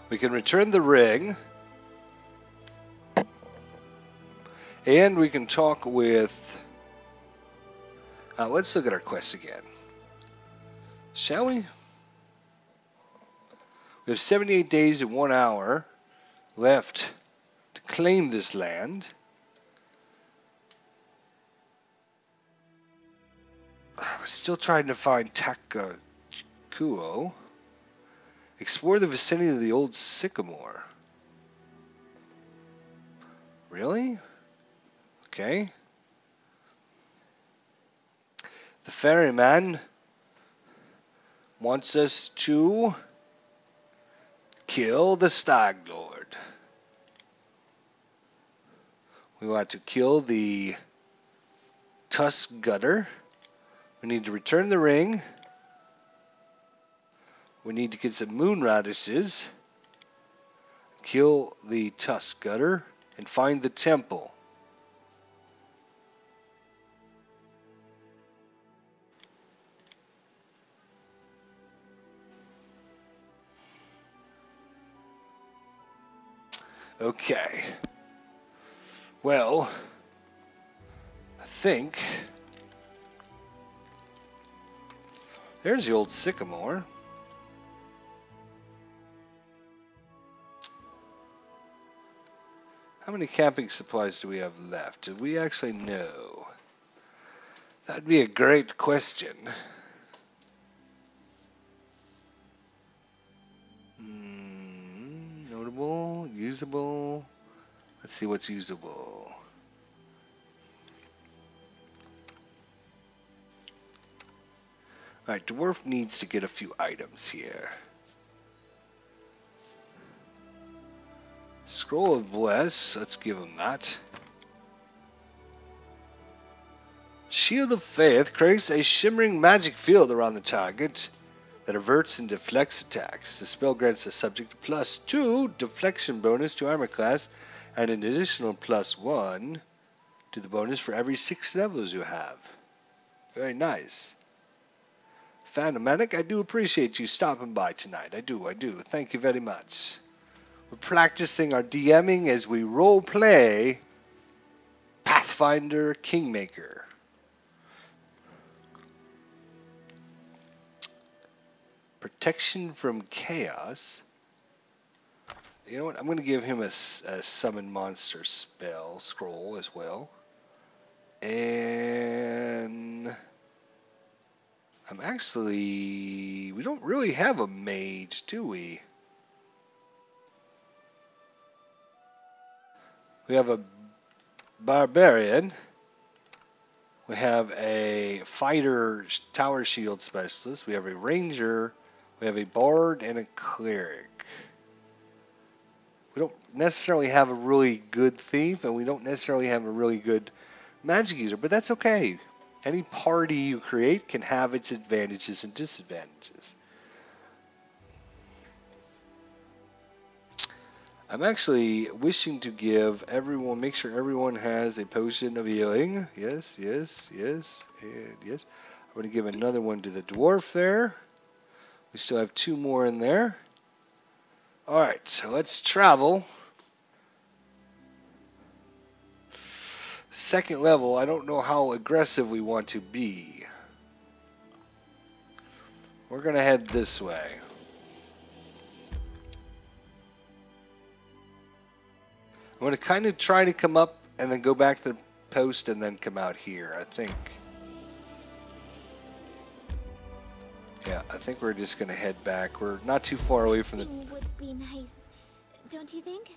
We can return the ring. And we can talk with... let's look at our quests again. Shall we? We have 78 days and 1 hour left to claim this land. We're still trying to find Takakuo. Explore the vicinity of the old sycamore. Really? Okay. The ferryman wants us to kill the Stag Lord. We want to kill the Tusk Gutter. We need to return the ring. We need to get some moon radishes, kill the Tusk Gutter, and find the temple. Okay. Well, I think there's the old sycamore. How many camping supplies do we have left? Do we actually know? That'd be a great question. Notable, usable. Let's see what's usable. Alright, Dwarf needs to get a few items here. Scroll of Bless, let's give him that. Shield of Faith creates a shimmering magic field around the target that averts and deflects attacks. The spell grants the subject a +2 deflection bonus to armor class and an additional +1 to the bonus for every 6 levels you have. Very nice. Phantomatic, I do appreciate you stopping by tonight. I do. Thank you very much. We're practicing our DMing as we role play Pathfinder KINGMAKER. Protection from Chaos. You know what? I'm going to give him a summon monster spell scroll as well. And we don't really have a mage, do we? We have a barbarian. We have a fighter tower shield specialist. We have a ranger. We have a bard and a cleric. We don't necessarily have a really good thief, and we don't necessarily have a really good magic user, but that's okay. Any party you create can have its advantages and disadvantages. I'm actually wishing to give everyone, make sure everyone has a potion of healing. Yes, and yes. I'm going to give another one to the dwarf there. We still have 2 more in there. Alright, so let's travel. Second level, I don't know how aggressive we want to be. We're going to head this way. I'm going to kind of try to come up and then go back to the post and then come out here, I think. Yeah, I think we're just going to head back. We're not too far away from the... would be nice, don't you think?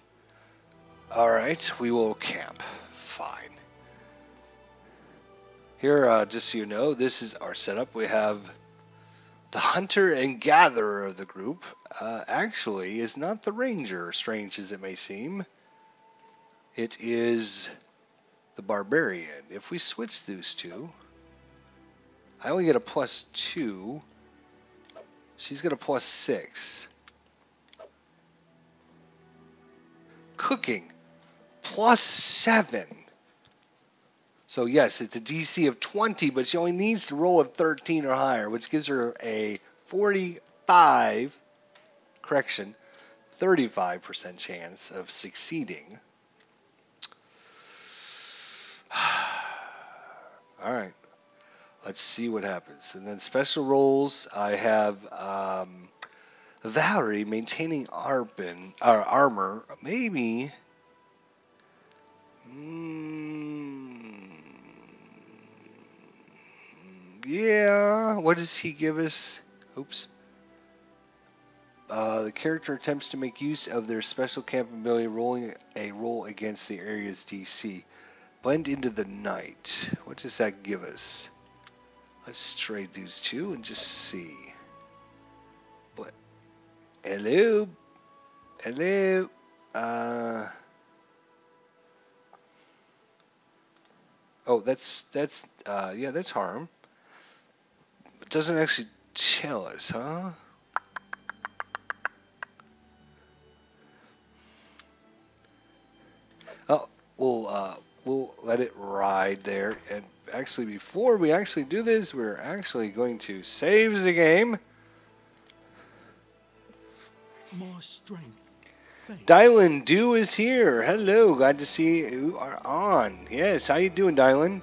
Alright, we will camp. Fine. Here, just so you know, this is our setup. We have the hunter and gatherer of the group. Actually, is not the ranger, strange as it may seem. It is the barbarian. If we switch those two, I only get a +2. She's got a +6. Cooking, +7. So yes, it's a DC of 20, but she only needs to roll a 13 or higher, which gives her a 35% chance of succeeding. Alright, let's see what happens. And then special rolls, I have Valerie maintaining armor, maybe. Yeah, what does he give us? Oops. The character attempts to make use of their special capability, rolling a roll against the area's DC. Blend into the night. What does that give us? Let's trade these two and just see. But hello. Oh, that's harm. It doesn't actually tell us, huh? Oh, we'll let it ride there. And actually, before we actually do this, we're actually going to save the game. My strength. Dylan Dew is here. Hello, glad to see you are on. Yes, how you doing, Dylan?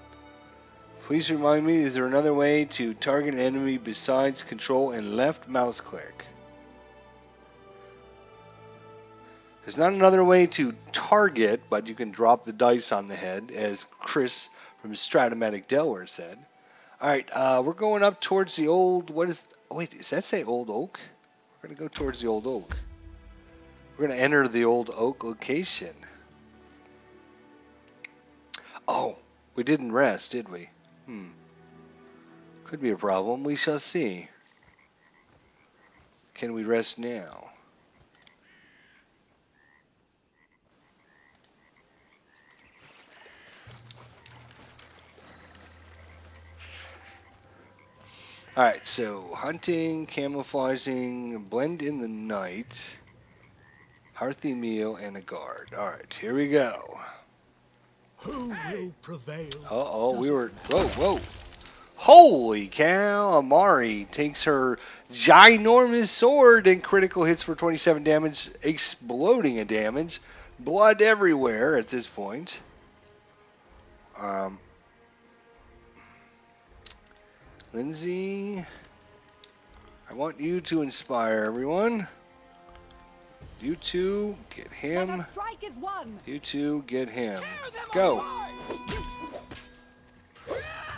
Please remind me, is there another way to target an enemy besides control and left mouse click? There's not another way to target, but you can drop the dice on the head, as Chris from Stratomatic Delaware said. Alright, we're going up towards the old... Wait, does that say Old Oak? We're going to go towards the Old Oak. We're going to enter the Old Oak location. Oh, we didn't rest, did we? Could be a problem. We shall see. Can we rest now? Alright, so hunting, camouflaging, blend in the night, hearthy meal, and a guard. Alright, here we go. Who will prevail? Uh-oh, we were... Whoa, whoa. Holy cow! Amari takes her ginormous sword and critical hits for 27 damage, exploding in damage. Blood everywhere at this point. Lindsay, I want you to inspire everyone. You two, get him. Strike is one. You two, get him. Go.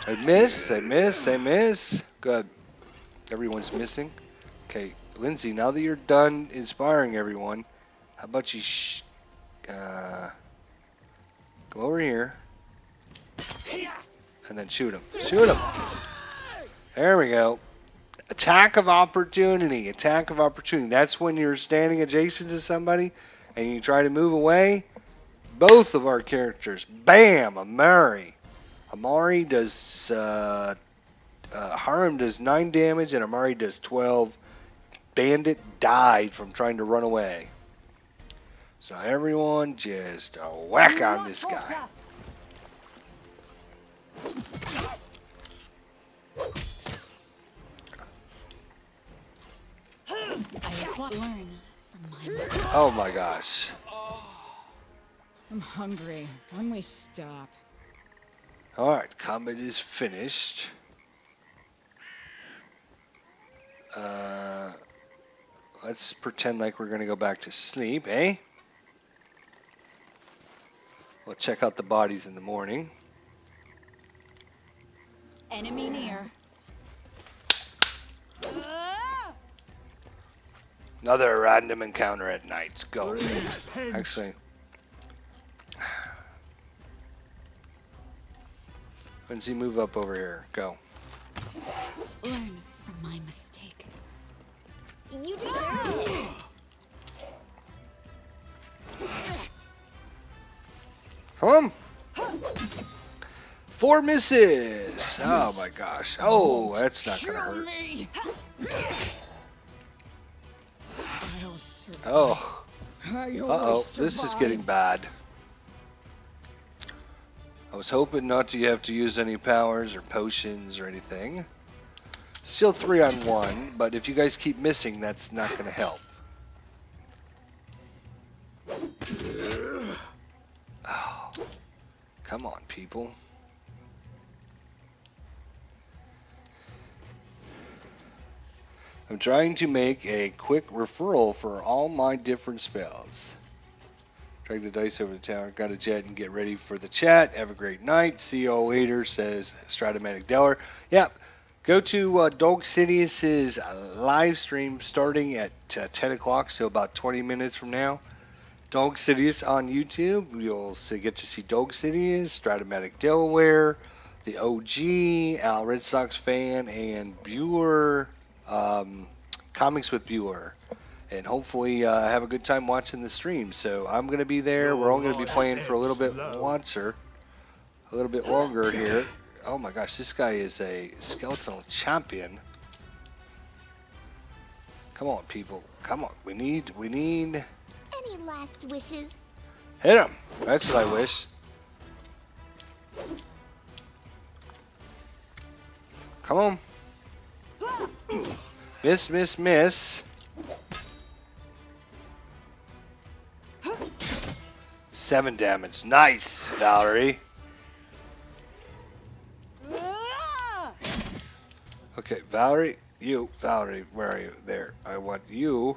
I miss, I miss, I miss. Good. Everyone's missing. Okay, Lindsay, now that you're done inspiring everyone, how about you go over here and then shoot him. Shoot him. There we go. Attack of opportunity. Attack of opportunity. That's when you're standing adjacent to somebody and you try to move away. Both of our characters. Bam! Amari. Amari does... Harem does 9 damage and Amari does 12. Bandit died from trying to run away. So everyone just whack on this guy. Learn from my mistakes. Oh my gosh. I'm hungry. When we stop. Alright, combat is finished. Let's pretend like we're going to go back to sleep, eh? We'll check out the bodies in the morning. Enemy near. Another random encounter at night. Go. Actually, Lindsay, move up over here. Go. Learn from my mistake. You deserve it. Come on. 4 misses. Oh my gosh. Oh, that's not gonna hurt. Oh. Uh-oh. This is getting bad. I was hoping not to have to use any powers or potions or anything. Still 3 on 1, but if you guys keep missing, that's not going to help. Oh. Come on, people. I'm trying to make a quick referral for all my different spells. Drag the dice over the tower, got a jet, and get ready for the chat. Have a great night. See you all later, says Stratomatic Deller. Yep. Go to Dog Sidious's live stream starting at 10 o'clock, so about 20 minutes from now. Dog Sidious on YouTube. You'll get to see Dog Sidious, Stratomatic Delaware, the OG, Al Red Sox fan, and Bueller, Comics with Bueller. And hopefully have a good time watching the stream. So I'm going to be there. We're all going to be playing for a little bit longer here. Oh my gosh, this guy is a skeletal champion. Come on, people. Come on. We need... Any last wishes? Hit him. That's what I wish. Come on. Miss, miss, miss. 7 damage. Nice, Valerie. Okay, Valerie, where are you? There. I want you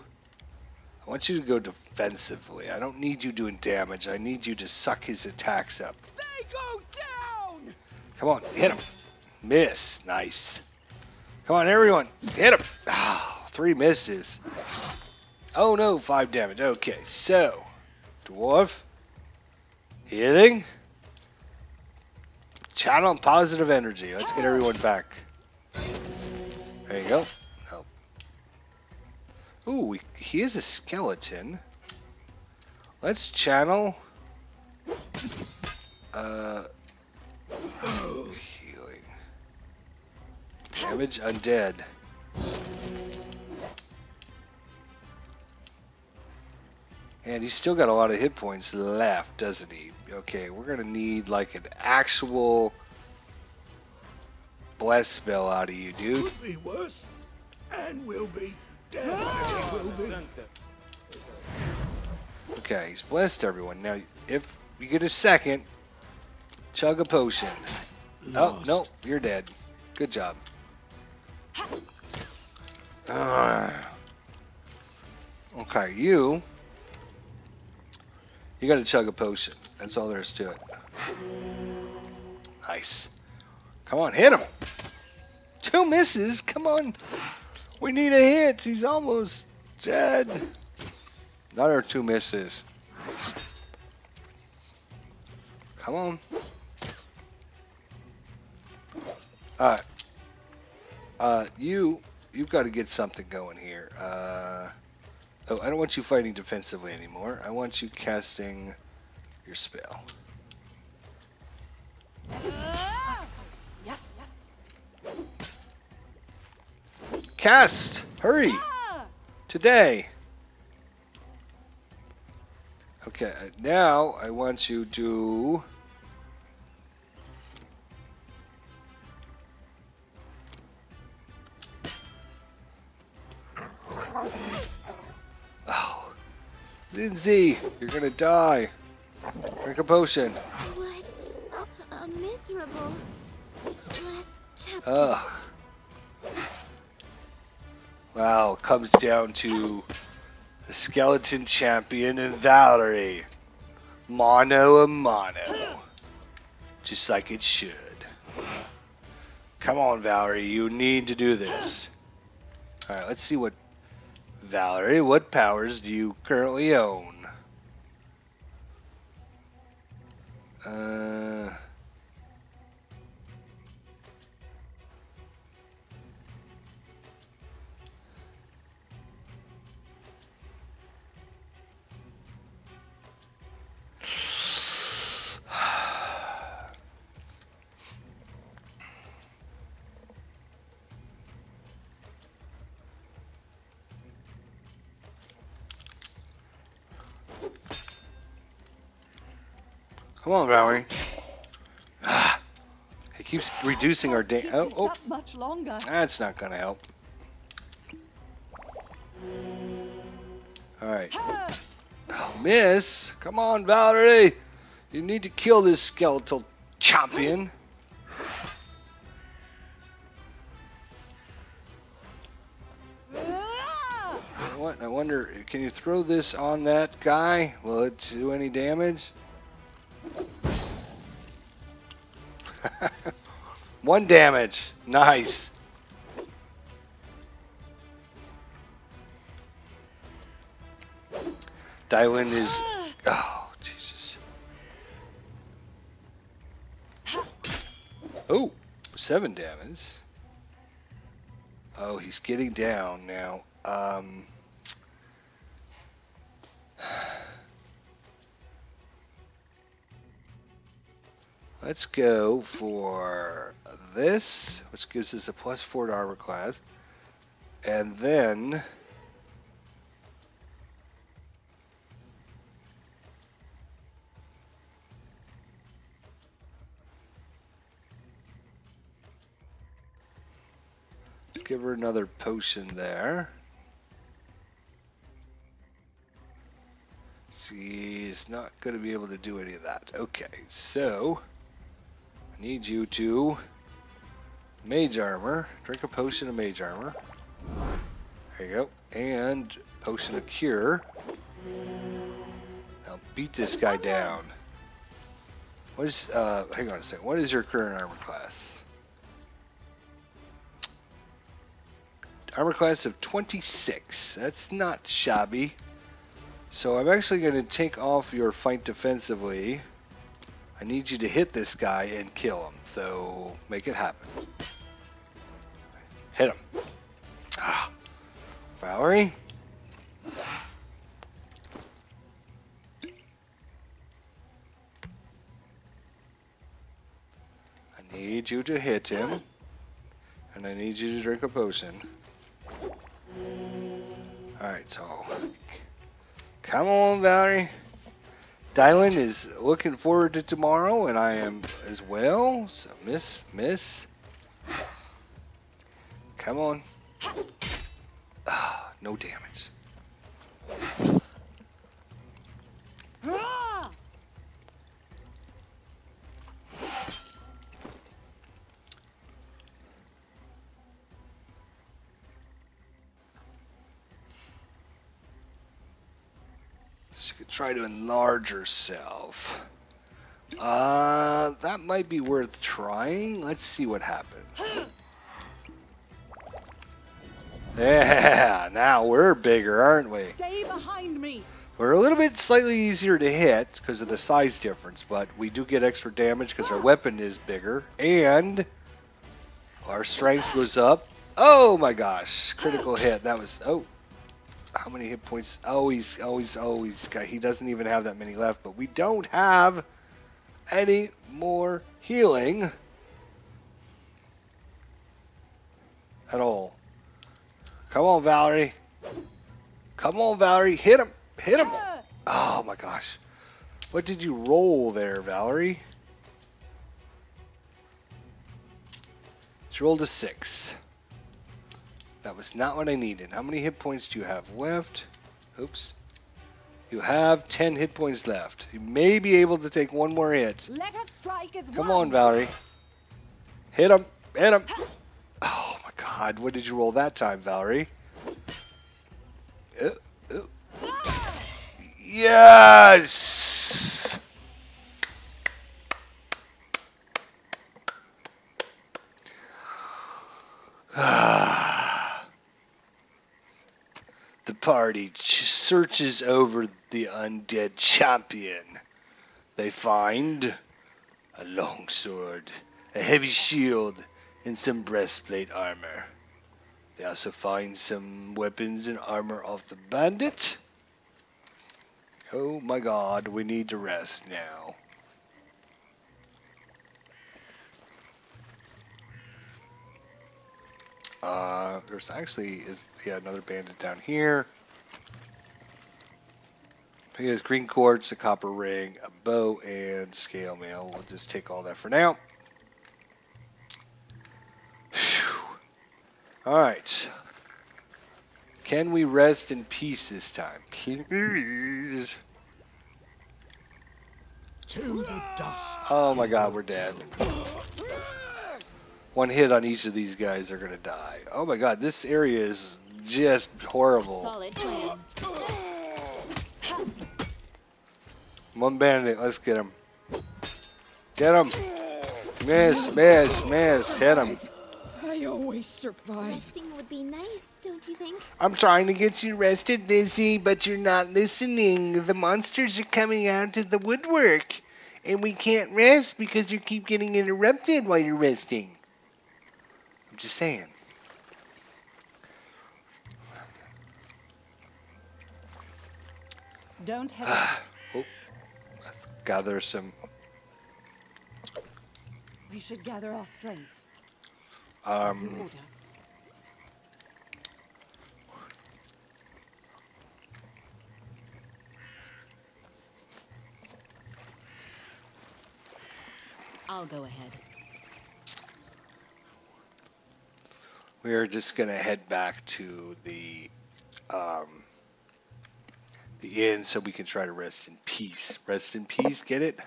to go defensively. I don't need you doing damage. I need you to suck his attacks up. They go down! Come on, hit him. Miss. Nice. Come on, everyone. Hit him. Oh, 3 misses. Oh no, 5 damage. Okay, so dwarf. Healing. Channel positive energy. Let's get everyone back. There you go. Oh. Ooh, he is a skeleton. Let's channel. Healing. Damage undead. And he's still got a lot of hit points left, doesn't he? Okay, we're gonna need like an actual bless spell out of you, dude. Could be worse, and will be. Definitely will be. Okay, he's blessed everyone. Now, if you get a second, chug a potion. Oh, no, you're dead. Good job. Okay, you gotta chug a potion. That's all there is to it. Nice. Come on, hit him. 2 misses. Come on. We need a hit. He's almost dead. Another 2 misses. Come on. Alright. You've got to get something going here. Oh, I don't want you fighting defensively anymore. I want you casting your spell. Yes. Cast! Hurry! Today! Okay, now I want you to... Oh, Lindsay, you're gonna die. Drink a potion. What a miserable last chapter. Ugh. Wow, it comes down to the skeleton champion and Valerie. Mono a mono. Just like it should. Come on, Valerie, you need to do this. Alright, let's see what... Valerie, what powers do you currently own? Come on, Valerie. It keeps reducing our damage. Oh, Much longer. that's not gonna help. Alright. Oh, miss! Come on, Valerie! You need to kill this skeletal champion. What? I wonder, can you throw this on that guy? Will it do any damage? 1 damage. Nice. Dywin is... Oh, Jesus. Oh, 7 damage. Oh, he's getting down now. Let's go for this, which gives us a +4 to armor class. And then... let's give her another potion there. She's not going to be able to do any of that. Okay, so... I need you to mage armor. Drink a potion of mage armor. There you go. And potion of cure. Now beat this guy down. What is hang on a second. What is your current armor class? Armor class of 26. That's not shabby. So I'm actually going to take off your fight defensively. I need you to hit this guy and kill him, so make it happen. Hit him. Valerie? I need you to hit him. And I need you to drink a potion. Alright, so... Come on, Valerie. Dylan is looking forward to tomorrow, and I am as well. So, miss. Come on. Ah, no damage. She could try to enlarge herself. That might be worth trying. Let's see what happens. Yeah, now we're bigger, aren't we? Stay behind me. We're a little bit slightly easier to hit because of the size difference, but we do get extra damage because our weapon is bigger, and our strength goes up. Oh my gosh, critical hit. That was, oh, how many hit points? Oh, he's got, he doesn't even have that many left, but we don't have any more healing at all. Come on, Valerie. Come on, Valerie. Hit him. Hit him. Oh my gosh. What did you roll there, Valerie? She rolled a 6. That was not what I needed. How many hit points do you have left? Oops. You have 10 hit points left. You may be able to take one more hit. Let us strike as Come one. on, Valerie. Hit him. Hit him. Oh my god. What did you roll that time, Valerie? Yes! The party searches over the undead champion. They find a longsword, a heavy shield, and some breastplate armor. They also find some weapons and armor off the bandit. Oh my god, we need to rest now. There's actually another bandit down here. He has green quartz, a copper ring, a bow, and scale mail. We'll just take all that for now. Alright. Can we rest in peace this time? Please. To the dust. Oh my god, we're dead. One hit on each of these guys are gonna die. Oh my god, this area is just horrible. Solid plan. One bandit, let's get him. Get him! Miss, miss, miss, hit him. I always survive. Resting would be nice, don't you think? I'm trying to get you rested, Lizzie, but you're not listening. The monsters are coming out of the woodwork, and we can't rest because you keep getting interrupted while you're resting. I'm just saying. Don't hesitate. Oh, let's gather some. We should gather our strength. As you order. I'll go ahead. We are just gonna head back to the inn so we can try to rest in peace. Rest in peace, get it?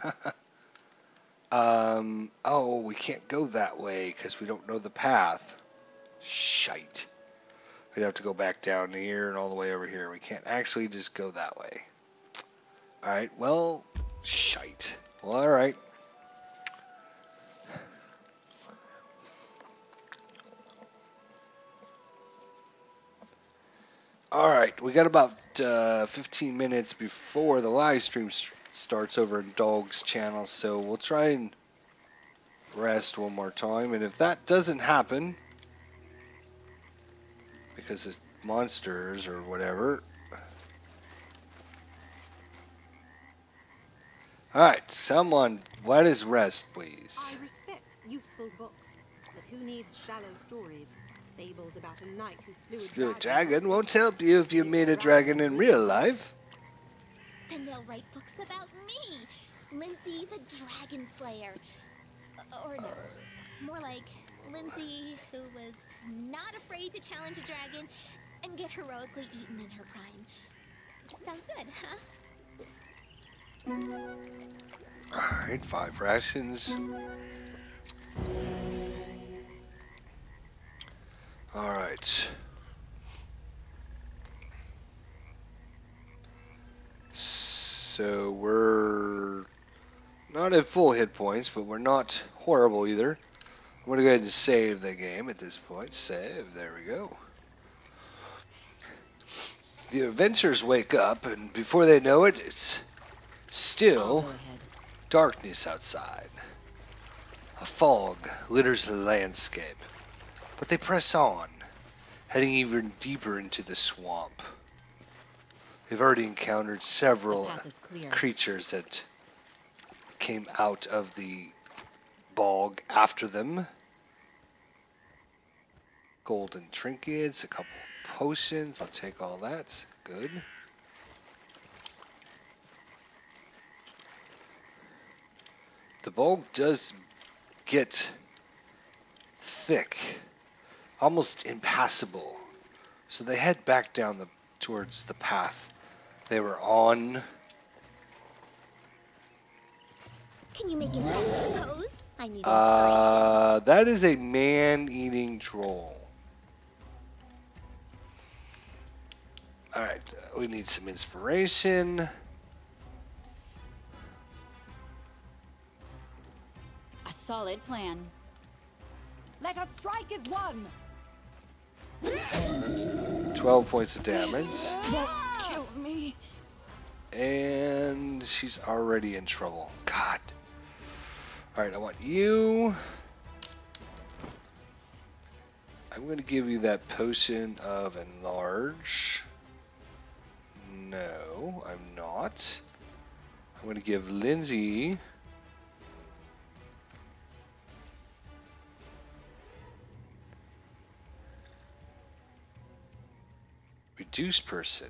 Oh, we can't go that way because we don't know the path. Shite. We'd have to go back down here and all the way over here. We can't actually just go that way. Alright, well, shite. Well, alright. Alright, we got about 15 minutes before the live stream starts over in Dog's channel, so we'll try and rest one more time, and if that doesn't happen, because monsters or whatever. Alright, someone, let us rest, please. I respect useful books, but who needs shallow stories? Fables about a knight who Slew slew a dragon won't help you if you made a dragon in real life. Then they'll write books about me, Lindsay the Dragon Slayer. Or no, more like Lindsay who was not afraid to challenge a dragon and get heroically eaten in her prime. Sounds good, huh? Alright, 5 rations. Alright. So we're not at full hit points, but we're not horrible either. I'm going to go ahead and save the game at this point. Save, there we go. The adventurers wake up, and before they know it, it's I'll still go ahead. darkness outside. A fog litters the landscape, but they press on, heading even deeper into the swamp. They've already encountered several The path is clear. creatures that came out of the bog after them. Golden trinkets, a couple potions. I'll take all that. Good. The bog does get thick, almost impassable. So they head back down towards the path they were on. Can you make a pose? I need inspiration. That is a man-eating troll. Alright, we need some inspiration. A solid plan. Let us strike as one. 12 points of damage. Won't kill me. And she's already in trouble. God. Alright, I want you. I'm going to give you that potion of enlarge. No, I'm not. I'm going to give Lindsay reduce person.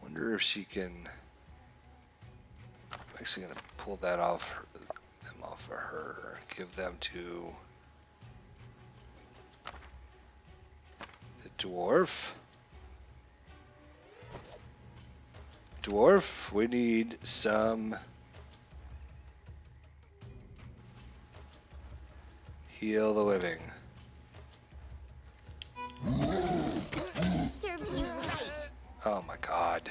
Wonder if she can. I'm actually going to pull that off them off of her. Give them to the dwarf. Dwarf, we need some heal the living. Serves you right. Oh my god.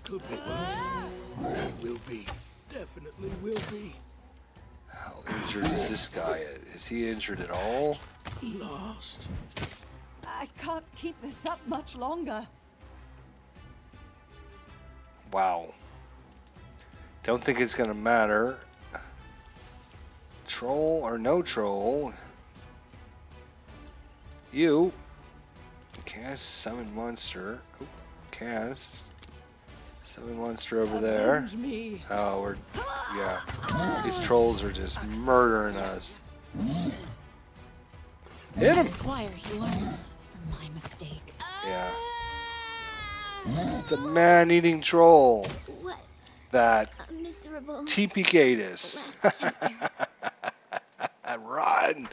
Could be worse. Will be. Definitely will be. How injured is this guy? Is he injured at all? Lost. I can't keep this up much longer. Wow. Don't think it's gonna matter. Troll or no troll. You cast summon monster. Oh, cast summon monster over there. Avenge me. Oh, we're yeah. These trolls are just murdering us. Hit him. Acquire healer from my mistake. Yeah. It's a man-eating troll. What That a miserable TPK'd us. last chapter. Run!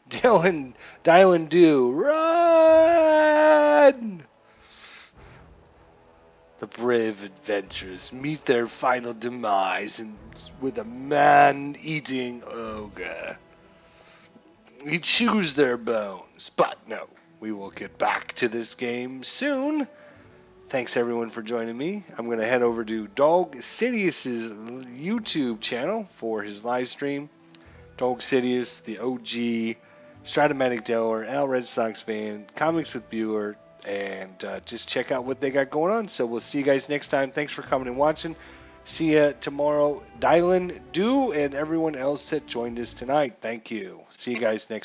Dylan do. Run! The brave adventurers meet their final demise with a man-eating ogre. We choose their bones, but no, we will get back to this game soon. Thanks everyone for joining me. I'm going to head over to Dog Sidious's YouTube channel for his live stream. Dog Sidious, the OG Stratomatic Doer, Al Red Sox fan, Comics with Bueller, and just check out what they got going on. So we'll see you guys next time. Thanks for coming and watching. See you tomorrow. Dylan, Do, and everyone else that joined us tonight. Thank you. See you guys next